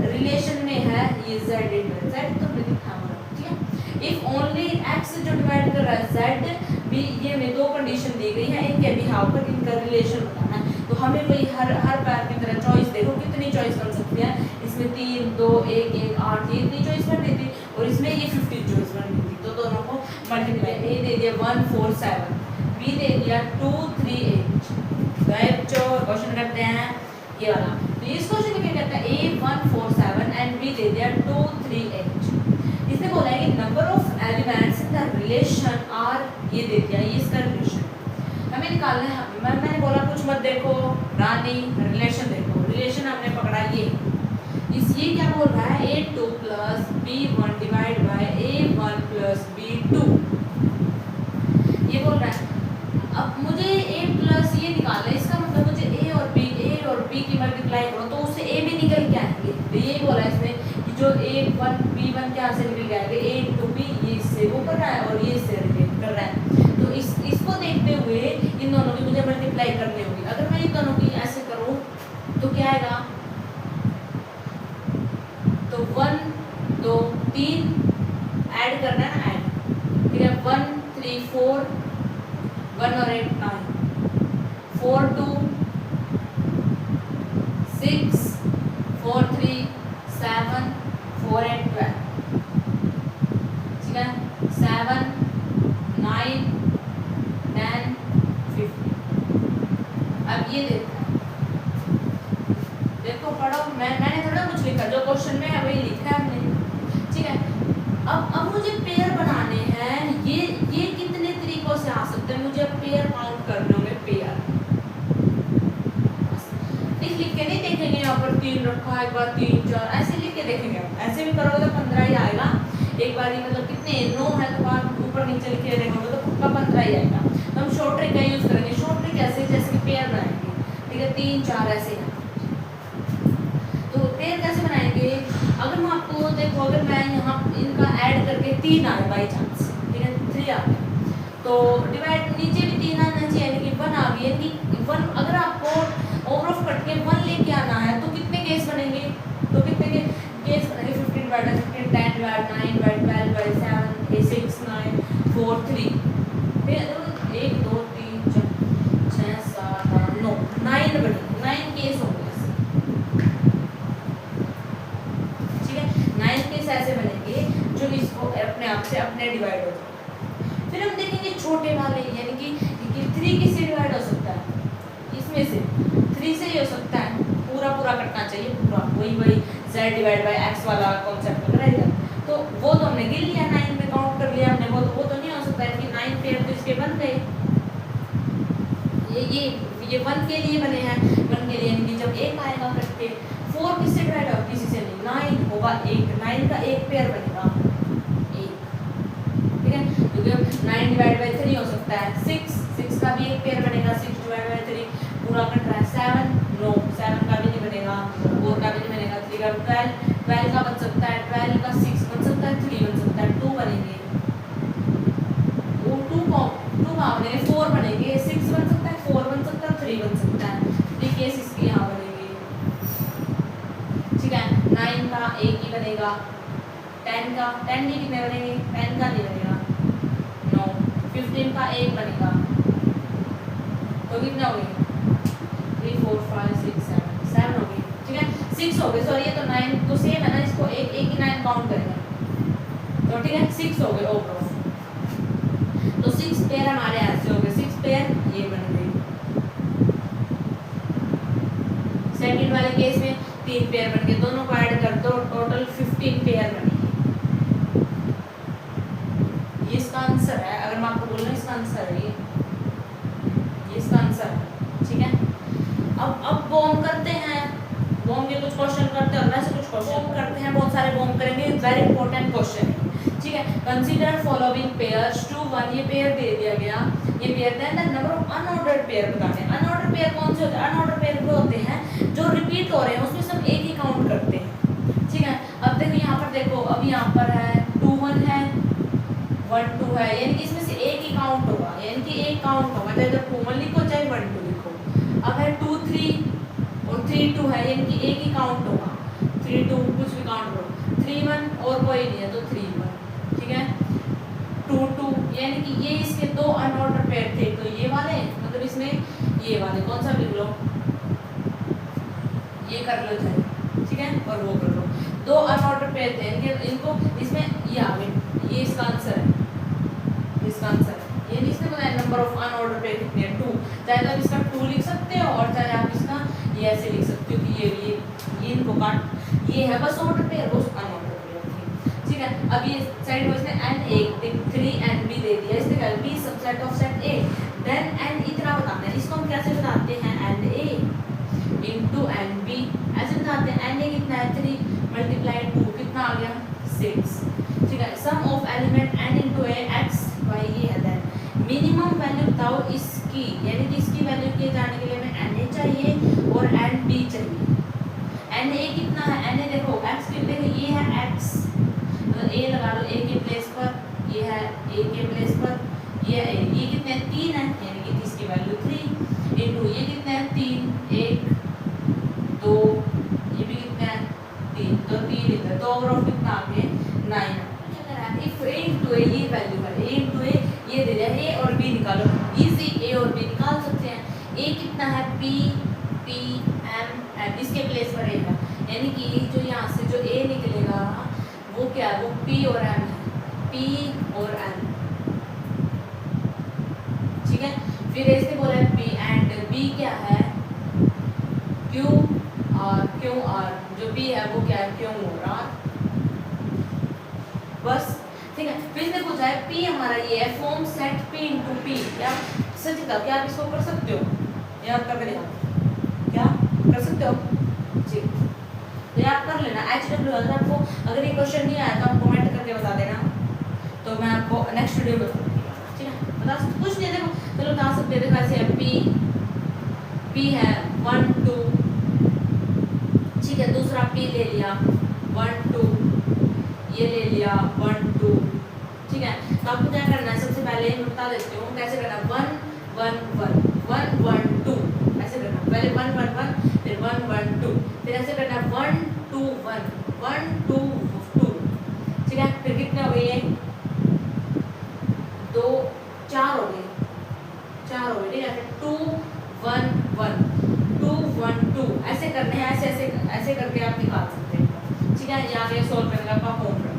relation में है ये z इनवर्स, z तो हमने दिखा हुआ, ठीक है। इफ ओनली x जो डिवाइड कर रहा है z भी, ये में 2 कंडीशन दी गई है, इनके बिहाव पर इनका रिलेशन बताना है। तो हमें कोई हर पैर की तरह चॉइस देखो कितनी चॉइस बन सकती है, इसमें 3 2 1 1 8 ये इतनी चॉइस बन रही थी और इसमें ये 50 चॉइस बन रही थी। तो दोनों को मल्टीप्लाई, ए दे दिया 1 4 7, बी दे दिया 2 3 8। तो क्वेश्चन करते हैं ये वाला, तो इस क्वेश्चन में क्या कहता है a 1 4 7 एंड b दे दिया 2 3 8। इसने बोला है कि number of elements in the relation R, ये दे दिया, ये इसका रिलेशन हमें निकालना है। मैंने बोला कुछ मत देखो रानी, रिलेशन देखो, रिलेशन हमने पकड़ा ये क्या बोल रहा है a2 plus b1 divide by a1 plus b2, ये बोल रहा है। अब मुझे a प्लस ये निकालना है, इसका मतलब मुझे a और b की मल्टीप्लाई करो तो उससे a भी निकल के आएंगे। तो ये बोला इसमें कि जो a1 b1 क्या से निकल के आएंगे, a into b, ये इससे वो कर रहा है और ये इससे रिलेट कर रहा है। तो इसको देखते हुए इन दोनों की मुझे मल्टीप्लाई करनी होगी। अगर मैं इन दोनों की ऐसे करूँ तो क्या आएगा, तो 1 2 3 ऐड करना है ना, ऐड, ठीक है, 1 3 4 1 और 8 9 4 2 6 4 3 7 4 8 12, ठीक है, 7 9 10 15। अब ये देखो पढ़ो, मैंने थोड़ा कुछ लिखा, जो क्वेश्चन में है वही लिखा है हमने, ठीक है। अब मुझे पेयर बनाने हैं, ये कितने तरीकों से आ सकते हैं, मुझे पेयर काउंट करने होंगे, पेयर लिख के नहीं देखेंगे यहाँ पर 3 रखा है, एक बार 3 4 ऐसे लिख के देखेंगे हम। ऐसे भी करोगे तो 15 ही आएगा। एक बार ही मतलब कितने 9 है तो बार ऊपर नीचे लिख के देखोगे तो पक्का 15 ही आएगा। तो हम शॉर्ट ट्रिक का यूज करेंगे। शॉर्ट ट्रिक कैसे, जैसे कि पेयर बनाएंगे, ठीक है, 3 4 ऐसे है। तो पेयर कैसे बनाएंगे, अगर मैं आपको देखो, अगर मैं यहाँ इनका ऐड करके 3 आए बाई चांस, ठीक है, 3 आ गया, तो डिवाइड नीचे भी 3 आना चाहिए, यानी कि 1 आ गई, यानी कि 1। अगर आपको ओवर ऑफ कट के 1 लेके आना है तो कितने केस बनेंगे, तो कितने केस बनेंगे, 15 बाय 15, 10 बाय 9 बाय 12 बाय 7 6 9 4 3, फिर 1 2 3 4 6 7 8 9 9 बनेंगे, 9 केस होंगे। ऐसे बनेंगे जो इसको अपने आप से अपने डिवाइड हो जाए। फिर हम देखेंगे छोटे वाले, यानी कि 3 किससे डिवाइड हो सकता है, इसमें से 3 से ही हो सकता है। पूरा पूरा कटना चाहिए, पूरा वही z डिवाइड बाय x वाला कॉन्सेप्ट रहेगा। तो वो तो हमने गिन लिया, 9 में काउंट कर लिया हमने, वो तो नहीं हो सकता है कि 9 पेयर तो इसके बन गए। ये 1 के लिए बने हैं, 1 के लिए, यानी कि जब 1 आएगा कट के 4 किससे डिवाइड होगा, किसी से नहीं, 9 होगा, 1 9 का एक पेयर बनेगा 1, ठीक है, क्योंकि 9 डिवाइड बाय 3 हो सकता है, 6 का भी एक पेयर बनेगा, 6 डिवाइड बाय 3 पूरा कट रहा है, 7 नो 7 का भी नहीं बनेगा, 4 का भी नहीं बनेगा, 3 का 12 का बन सकता है, 12 का 6 बन सकता है, 3 बन सकता है, 2 बनेंगे, वो 2 का बनेंगे, 4 बनेंगे, 6 बन सकता है, 4 बन सकता है, 3 बन सकता है, 3 केस इसके यहाँ बनेंगे, ठीक है। 9 का एक ही बनेगा, 10 के कितने बनेंगे, 10 का नहीं बनेगा, 9 15 का एक बनेगा, तो कितने हो गए, 3 4 5 6 7 हो गए, ठीक है, 6 हो गए, सॉरी ये तो 9 तो सेम है ना, इसको एक ही 9 काउंट करेंगे, तो ठीक है 6 हो गए ओवरऑल। तो 6 पेयर हमारे ऐसे हो गए, 6 पेयर ये बन गए। सेकंड वाले केस में 3 पेयर बन गए, दोनों को ऐड कर दो, टोटल 15 पेयर बनेंगे। ये इसका आंसर है, अगर मैं आपको बोलूं इसका आंसर है ये इसका आंसर है, ठीक है। अब बॉम्ब करते हैं, बॉम्ब के कुछ क्वेश्चन करते हैं और वैसे कुछ क्वेश्चन करते हैं, बहुत सारे बॉम्ब करेंगे, वेरी इंपॉर्टेंट क्वेश्चन है, ठीक है। कंसीडर फॉलोइंग पेयर्स टू 1, ये पेयर दे दिया गया, ये pair then the number of unordered pair बताने हैं। अनऑर्डर्ड पेयर कौन से होते हैं, अनऑर्डर्ड पेयर वो होते हैं जो रिपीट हो रहे हैं, उसमें सब एक ही काउंट करते हैं, ठीक है। अब देखो यहाँ पर, देखो अब यहाँ पर है 2 1 है, 1 2 है, यानी कि इसमें से एक ही काउंट होगा, यानी कि एक काउंट होगा, चाहे तो 2 1 लिखो चाहे 1 2 लिखो। अब है 2 3 और 3 2 है, यानी कि एक ही काउंट होगा, 3 2 कुछ भी काउंट करो, 3 1 और कोई नहीं है तो 3 1, ठीक है। 2 2 यानी कि ये इसके 2 अनऑर्डर पेयर थे, तो ये वाले मतलब इसमें ये वाले कौन सा लिख लो, ये कर लो चाहे, ठीक है, और वो कर लो, 2 अनऑर्डर पेयर थे, इनको इसमें ये आ गए, ये इसका आंसर है, इसका आंसर है, ये नहीं, इसमें बताया नंबर ऑफ अनऑर्डर पेयर कितने हैं, 2, चाहे तो आप इसका 2 लिख सकते हो और चाहे आप इसका ये ऐसे लिख सकते हो कि ये इनको काट, ये है बस ऑर्डर पेयर, वो अनऑर्डर पेयर थी, ठीक है। अब ये साइड में इसने n 3 n b दे दिया, इसने कहा b subset of set a, then n इतना बताना है, इसको हम कैसे बताते हैं, n a into n b ऐसे बताते हैं, n a कितना है 3 मल्टीप्लाई 2 कितना आ गया 6, ठीक है। Sum of element n into a x y ये है, देन मिनिमम वैल्यू बताओ इसकी, यानी कि इसकी वैल्यू के जाने के लिए हमें n a चाहिए और n b चाहिए। n a कितना है, n a देखो x के लिए ये है x, तो a लगा लो a के प्लेस पर, ये है a के प्लेस पर, ये कितने 3 है, यानी कि इसकी वैल्यू 3 इनटू ये कितने हैं 3 1 2, ये भी कितने हैं 3, तो 3 इधर, तो ओवरऑल कितना आ गया 9। इफ a into a ये वैल्यू है, a into a ये दे दिया, a और b निकालो, इजी a और b निकाल सकते हैं। a कितना है p p m m, इसके प्लेस पर a है, यानी कि जो यहाँ से जो a निकलेगा वो क्या है, वो p और m है, p और m, ठीक है। फिर ऐसे बोला है p एंड b क्या है q r, जो b है वो क्या है q और r, बस, ठीक है। फिर इसने पूछा है p हमारा ये है, form set p into p, क्या सच था, क्या आप इसको कर सकते हो, याद करके देखो, क्या कर सकते हो जी। ये आप कर लेना HW। अगर आपको अगर ये क्वेश्चन नहीं आया तो आप कमेंट करके बता देना, तो मैं आपको नेक्स्ट वीडियो में बताऊंगी, ठीक है। बता कुछ नहीं, देखो चलो बता सकते हैं। देखो ऐसे P है 1 2, ठीक है। दूसरा P ले लिया 1 2, ये ले लिया 1 2, ठीक है। तो आपको क्या करना है, सबसे पहले मैं बता देती हूँ कैसे करना। 1 1 1 1 1 2 ऐसे करना, पहले 1 1 1 फिर 1 1 2, फिर ऐसे करना 1 2 1 1 2 2, ठीक है। फिर कितने हो गए, ये 2 4 हो गए, 4 हो गए, ठीक है। फिर 2 1 1 2 1 2 ऐसे करने हैं, ऐसे ऐसे ऐसे करके आप निकाल सकते हैं, ठीक है। ये आगे सॉल्व करने का आपका होमवर्क।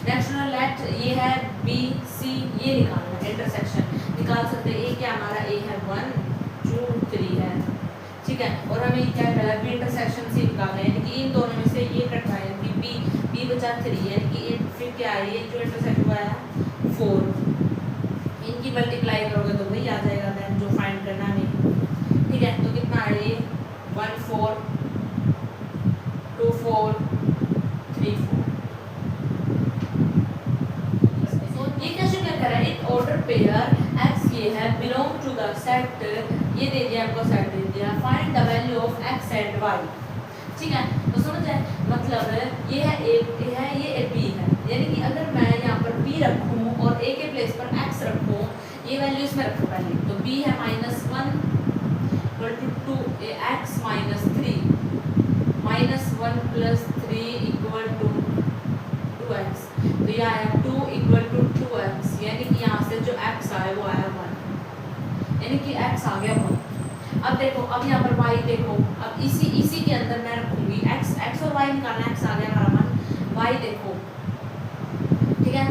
नेक्स्ट लेट ये है बी सी, ये निकालना है, इंटरसेक्शन निकाल सकते हैं। ये क्या हमारा ए है 1 2 3 है, ठीक है। और हमें क्या करना है, बी इंटरसेक्शन सी निकालना है, यानी कि इन दोनों में से ये कटना है, यानी कि बी बचा 3, यानी कि ये फिर क्या है, ये जो इंटरसेक्ट हुआ है 4, इनकी मल्टीप्लाई करोगे तो वही आ जाएगा देन जो फाइंड करना है, ठीक है। तो कितना है ये 1 4 2 4 3 4। ये कैसे क्या करा है, एक ऑर्डर पेयर x ये है बिलोंग टू द सेट, ये दे दिया आपको, सेट दे दिया। Find the value of x and y, ठीक है। तो समझ आए, मतलब ये है a है, ये b है, यानी कि अगर मैं यहाँ पर b रखूँ और a के प्लेस पर x रखूँ, ये वैल्यू इसमें रखूँ पहले, तो b है -1 equal to 2x -3 -1 + 3 equal to 2x, तो ये आया 2 इक्वल टू 2x, यानी कि यहाँ से जो x आया वो आया 1, यानी कि x आ गया 1। अब देखो, अब यहाँ पर y देखो, अब इसी के अंदर मैं रखूंगी x और y निकालना, x आ गया हमारा 1, y देखो, ठीक है।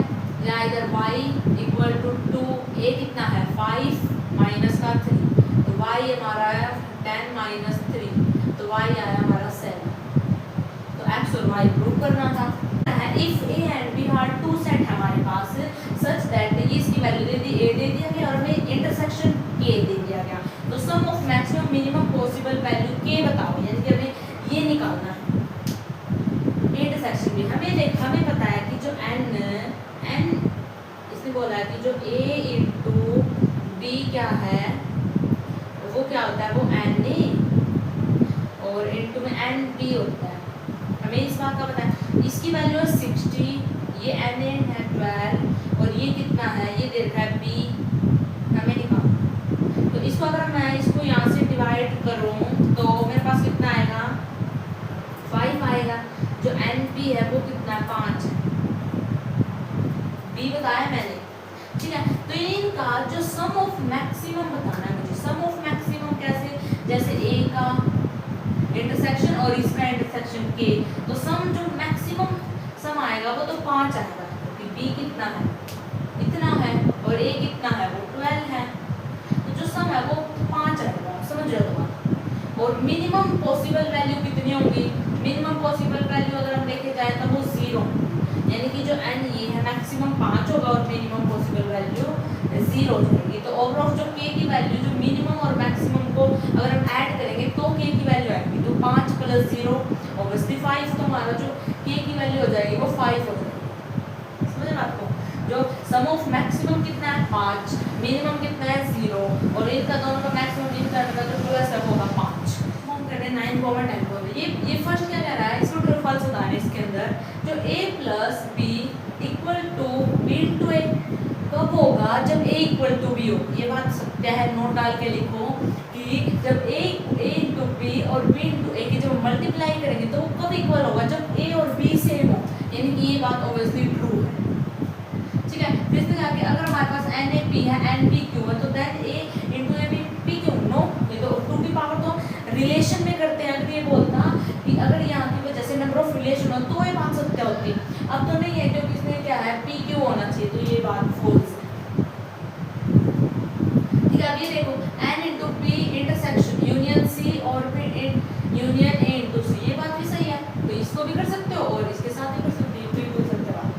या इधर y इक्वल टू 2, a कितना है 5 माइनस का 3, तो y हमारा है 10 - 3, तो y आया हमारा 7। तो x और y प्रूव करना था। If a and b are two set हमारे पास सच दैट, ये इसकी वैल्यू दे दी, a दे दिया गया और हमें इंटरसेक्शन k दे दिया गया, तो sum of maximum minimum possible value k बताओ, यानी कि हमें ये निकालना है। इंटरसेक्शन में हमें पता है कि जो n इसने बोला है कि जो a इंटू b क्या है, वो क्या होता है, वो na, और इंटू में nb होता है, हमें इस बात का पता है। इसकी वैल्यू है 60, ये na है 12, और ये कितना है, ये दे रखा है b, हमें निकालना। तो इसको अगर मैं इसको यहाँ से डिवाइड करूँ तो मेरे पास कितना आएगा, 5 आएगा। जो np है वो कितना 5 है, b बताया मैंने, ठीक है। तो इनका जो सम ऑफ मैक्सिमम बताना है मुझे। सम ऑफ मैक्सिमम कैसे, जैसे a का इंटरसेक्शन और इसका इंटरसेक्शन k, तो सम जो मैक्सिमम सम आएगा वो तो 5 आएगा, क्योंकि b कितना है, इतना है, और a कितना है, वो 12 है, तो जो सम है वो 5 आएगा, समझ रहे हो तुम। और मिनिमम पॉसिबल वैल्यू कितनी होगी, मिनिमम पॉसिबल वैल्यू अगर हम देखे जाए तो वो 0, यानी कि जो n ये है मैक्सिमम 5 होगा और मिनिमम पॉसिबल वैल्यू 0 हो जाएगी। तो ओवरऑल जो k की वैल्यू जो मिनिमम और मैक्सिमम को अगर हम ऐड करेंगे तो k की वैल्यू आएगी, तो 5 + 0 ऑब्वियसली 5, तो हमारा जो k की वैल्यू हो जाएगी वो 5 हो जाएगी। समझ आपको, जो सम ऑफ मैक्सिमम कितना है 5, मिनिमम कितना है 0, और इनका दोनों का मैक्सिमम इनका जो प्लस है वो होगा 5। हम कर रहे हैं 9 कॉमन 10 कॉमन, ये फर्स्ट क्या कह रहा है, इसको ट्रू फॉल्स बताना है। इसके अंदर जो a + b equal to b * a कब होगा, जब a इक्वल टू b हो। ये बात सत्य है, नोट डाल के लिखो कि जब a * b और b * a की जब मल्टीप्लाई करेंगे तो वो कब इक्वल होगा, जब a और b सेम हो, यानी कि ये बात ऑब्वियसली ट्रू है, ठीक है। फिर से जाके अगर हमारे पास NAP है NPQ है, तो that a * a PQ, no, ये तो 2 की पावर तो रिलेशन में करते हैं। अगर ये बोलता कि अगर यहाँ की वजह से नंबर ऑफ रिलेशन हो तो ये बात सत्य होती, अब तो नहीं है, क्योंकि इसमें क्या है PQ होना चाहिए, तो ये बात फॉल्स है, ठीक है। अब ये देखो n * p intersection union c और फिर यूनियन a * c, ये बात भी सही है, तो इसको भी कर सकते हो और इसके साथ भी कर सकते हो, बिल्कुल सत्य बात,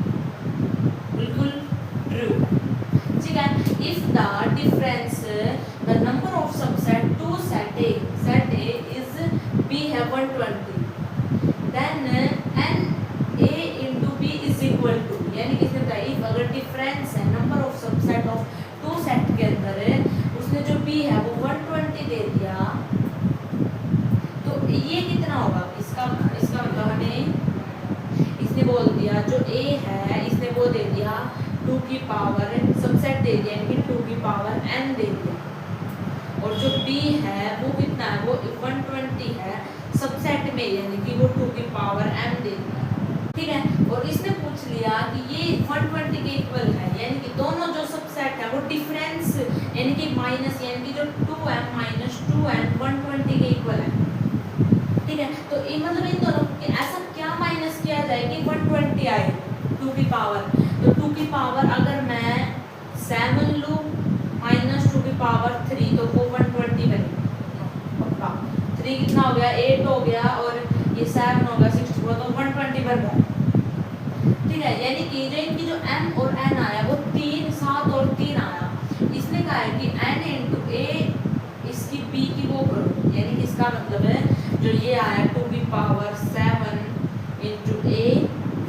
बिल्कुल ट्रू, ठीक है। If the difference the number of subset two set A is b है बी है वो 120 दे दिया, तो ये कितना होगा, इसका मतलब हमें इसने बोल दिया जो ए है इसने वो दे दिया 2 की पावर सबसेट दे दिया, यानी कि 2 की पावर n दे दिया, और जो b है वो कितना है, वो 120 है सबसेट में, यानी कि वो 2 की पावर m दे दिया, ठीक है। और इसने पूछ लिया कि ये 120 के इक्वल है, यानी कि दोनों जो सबसेट है वो डिफरेंस यानी कि माइनस, यानी कि जो 2m माइनस 2n 120 के इक्वल है, ठीक है। तो ये मतलब इन दोनों के ऐसा क्या माइनस किया जाए कि 120 आए 2 की पावर, तो 2 की पावर अगर मैं 7 लूँ माइनस 2 की पावर 3 तो वो 120 बनेगी पक्का। 3 कितना हो गया, 8 हो गया, और ये 7 हो गया 64, तो 120 बन रहा है, ठीक है। यानी कि जो इनकी जो m और n आया वो 3 7 और 3 आया, इसने कहा है कि n इंटू a इसकी b की वो करो, यानी कि इसका मतलब है जो ये आया 2 की पावर 7 इंटू a,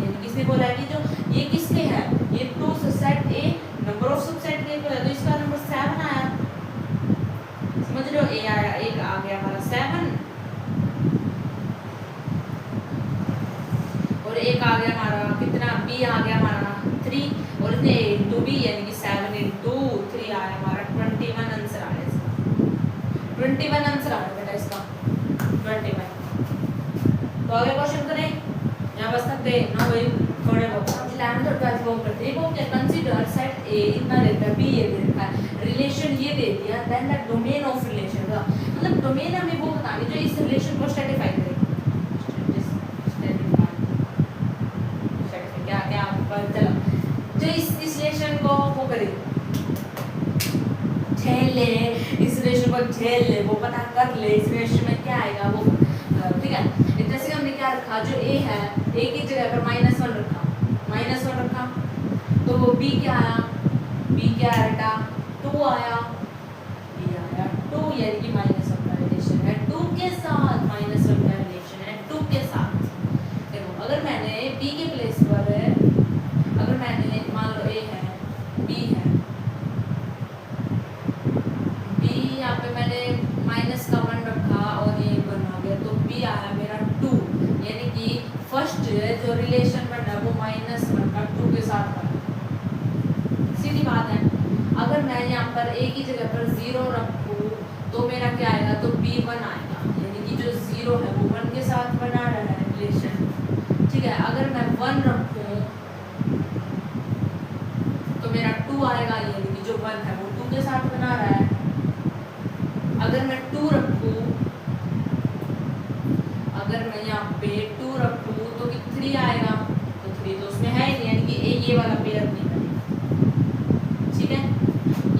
यानी किसने बोला है कि जो ये किसके है, ये 2 subset a number of subset के इक्वल है, तो इसका नंबर 7 आया, समझ रहे हो। a आया, एक आ गया हमारा 7 और एक आ गया हमारा कितना, b आ गया हमारा 3, और इसने a इंटू b यानी कि 7 इंटू 3 आया हमारा 21 आंसर आया इसका, 21 आंसर आया बेटा इसका 21। तो आगे क्वेश्चन करें, यहाँ बस तक दे ना भाई, थोड़े बहुत 11th और 12th वो करते हैं, वो क्या कंसीडर सेट ए इतना देता है, बी ये दे रखा है, रिलेशन ये दे दिया, then the domain of relation का मतलब डोमेन हमें वो बतानी जो इस रिलेशन को स्टैटिफाई करे, क्या क्या चलो जो इस रिलेशन को वो करे, झेल ले, इस रिलेशन को झेल ले, वो पता कर ले इस रिलेशन में क्या आएगा वो, ठीक है। जैसे हमने क्या रखा, जो a है a की जगह पर -1 रखा, -1 रखा, तो वो b क्या आया, b क्या आया बेटा 2 आया, b आया 2, यानी कि -1 का रिलेशन है 2 के साथ, -1 का रिलेशन है 2 के साथ। देखो अगर मैंने b के प्लेस पर, अगर मैंने मान लो a है b है, b यहाँ पे मैंने -1 रखा और ये बना गया, तो b आया मेरा 2, यानी कि फर्स्ट जो रिलेशन बना वो -1 का 2 के साथ बना, सीधी बात है। अगर मैं यहाँ पर a की जगह पर 0 रखूँ तो मेरा क्या आएगा, तो b1 आएगा, यानी कि जो 0 है वो 1 के साथ बना रहा है रिलेशन, ठीक है। अगर मैं 1 रखूँ तो मेरा 2 आएगा, यानी कि जो 1 है वो 2 के साथ बना रहा है। अगर मैं 2 रखूँ, अगर मैं यहाँ पे 2 रखूँ तो 3 आएगा, तो 3 तो उसमें है ही नहीं, यानी कि ये वाला पेयर नहीं बनेगा, ठीक है,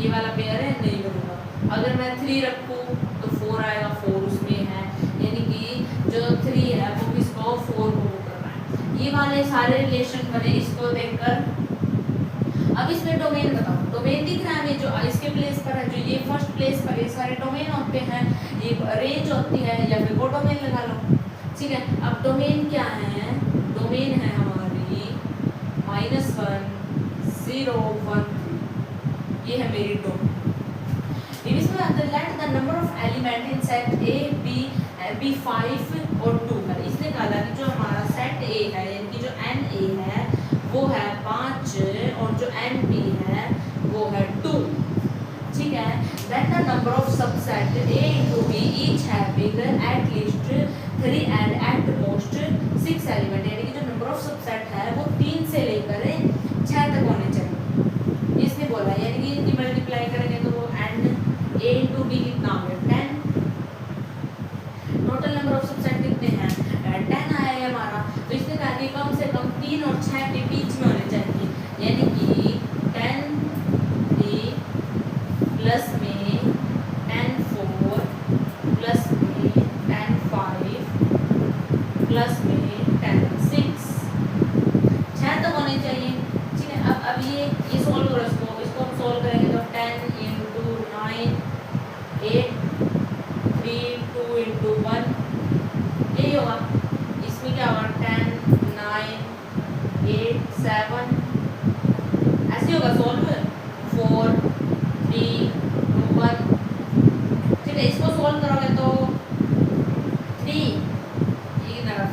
ये वाला पेयर है नहीं बनेगा। अगर मैं 3 रखूँ तो 4 आएगा, 4 उसमें है, यानी कि जो 3 है वो किसको 4 को कर रहा है। ये वाले सारे रिलेशन बने इसको देखकर। अब इसमें डोमेन बताओ, डोमेन दिख रहा है जो इसके प्लेस पर है, जो ये फर्स्ट प्लेस पर ये सारे डोमेन होते हैं, ये रेंज होती है, या फिर वो डोमेन लगा लो, ठीक है। अब डोमेन क्या है, डोमेन है हमारी -1 0 1 3, ये है मेरी डोमेन। इसमें आता है let the number of element in set A B 5 और 2 है। इसने कहा था कि जो हमारा सेट ए है, यानी कि जो एन ए है वो है 5 और जो एन बी है वो है 2, ठीक है। Then the number of subset A into B each having at least 3 and at most 6 element, यानी कि जो नंबर ऑफ सबसेट है वो 3 से लेकर 6 तक होने चाहिए, इसने बोला। यानी कि इनकी मल्टीप्लाई करेंगे तो वो एन ए इंटू बी कितना हो गया 10, टोटल नंबर ऑफ सबसेट कितने हैं 10 आया है हमारा। तो इसने कहा कि कम से कम 3 और 6 के बीच में होने चाहिए, यानी कि 10 3 प्लस में 10 4 प्लस में 10 5 प्लस में 10 6, 6 तक होने चाहिए, ठीक है। अब ये सोल्व करो, इसको हम सोल्व करेंगे तो 10 इंटू 9 8 3 2 इंटू 1, यही होगा। इसमें क्या होगा 10 9 8 7, ऐसे होगा सोल्व 4 3 2 1 ठीक है, इसको सोल्व करोगे तो 3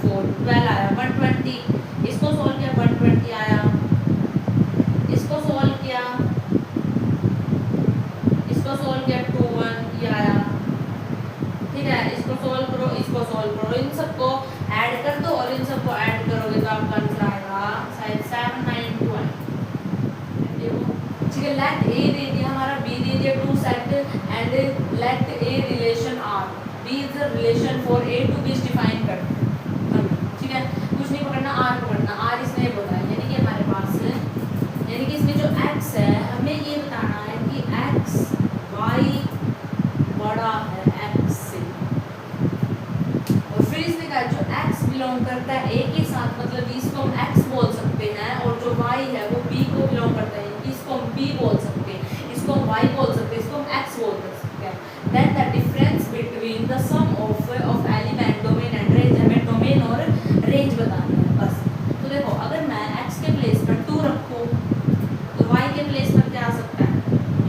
4 12 आया 120। इसको सोल्व किया 120 आया। इसको सोल्व किया 21 ये आया। ठीक है, इसको सोल्व करो, इसको सोल्व करो, इन सबको ऐड कर दो और इन सबको ऐड करोगे तो आपका आंसर आएगा शायद 792। ठीक है, लेट ए दे दिया हमारा, बी दे दिया, two set and let a relation R, B is the relation for A to B define कर। ठीक है, कुछ नहीं पकड़ना, आर पकड़ना। आर इसने बताया, यानी कि हमारे पास यानी कि इसमें जो एक्स है हमें ये बताना है कि एक्स वाई बड़ा है एक्स से, और फिर इसने कहा जो एक्स बिलोंग करता है ए के साथ, मतलब इसको हम एक्स बोल सकते हैं, और जो वाई है वो बी को बिलोंग करता है, इसको हम बी बोल सकते हैं, इसको हम वाई बोल सकते हैं, इसको हम एक्स बोल सकते हैं। Then the difference between the sum of element domain and range, हमें डोमेन और रेंज बताना है बस। तो देखो, अगर मैं एक्स के प्लेस पर 2 रखूँ तो वाई के प्लेस पर क्या आ सकता है,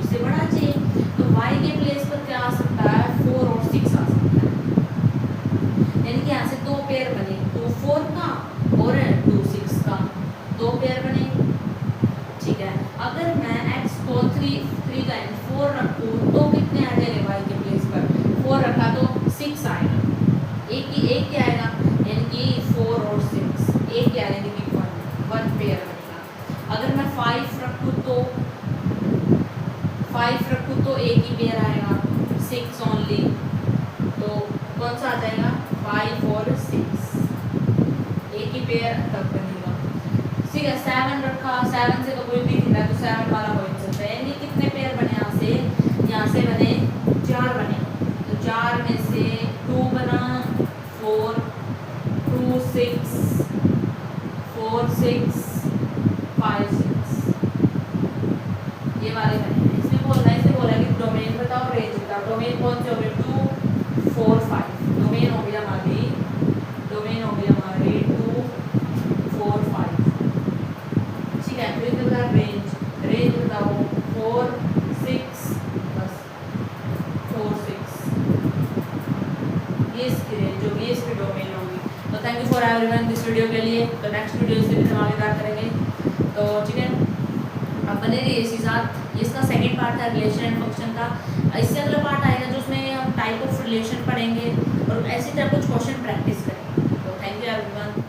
इससे बड़ा चाहिए, तो वाई के प्लेस पर क्या आ सकता है 4 और 6 आ सकता है। यानी कि यहाँ से 2 पेयर बने, 2 4 का और 2 6 का, 2 पेयर बने। ठीक है, अगर मैं x को 3 टाइम्स 4 रखूँ तो कितने आ जाएंगे y के प्लेस पर, 4 रखा तो 6 आएगा, एक क्या आएगा, यानी कि 4 और 6 एक क्या आएगा, यानी कि 1 पेयर बनेगा। अगर मैं 5 रखूँ तो एक ही पेयर आएगा, 6 ओनली, तो कौन सा आ जाएगा 5 और 6, एक ही पेयर तब बनेगा। ठीक है, 7 रखा, 7 से तो कोई भी दिख रहा है तो 7 वाला हो ही सकता है। यानी कितने पेयर बने यहाँ से बने 4 बने, तो 4 में से 2 बना 4 2 6 4 6 5 6, ये वाले बने। इसमें बोला कि डोमेन बताओ रेंज बताओ। डोमेन कौन से हो गए 2 4 5, डोमेन हो गया हमारी 2 4 5। ठीक है, फिर इसके बाद रेंज बताओ 4 6, बस 4 6, ये इसकी रेंज होगी, इसकी डोमेन होगी। तो thank you for everyone this video के लिए। तो नेक्स्ट वीडियो से भी धमाकेदार करेंगे, तो ठीक है, अब बने रहिए इसी साथ। ये इसका सेकंड पार्ट था रिलेशन एंड फंक्शन का। इससे अगला पार्ट आएगा जो उसमें हम टाइप ऑफ रिलेशन पढ़ेंगे और ऐसी तरह कुछ क्वेश्चन प्रैक्टिस करेंगे। तो थैंक यू एवरीवन।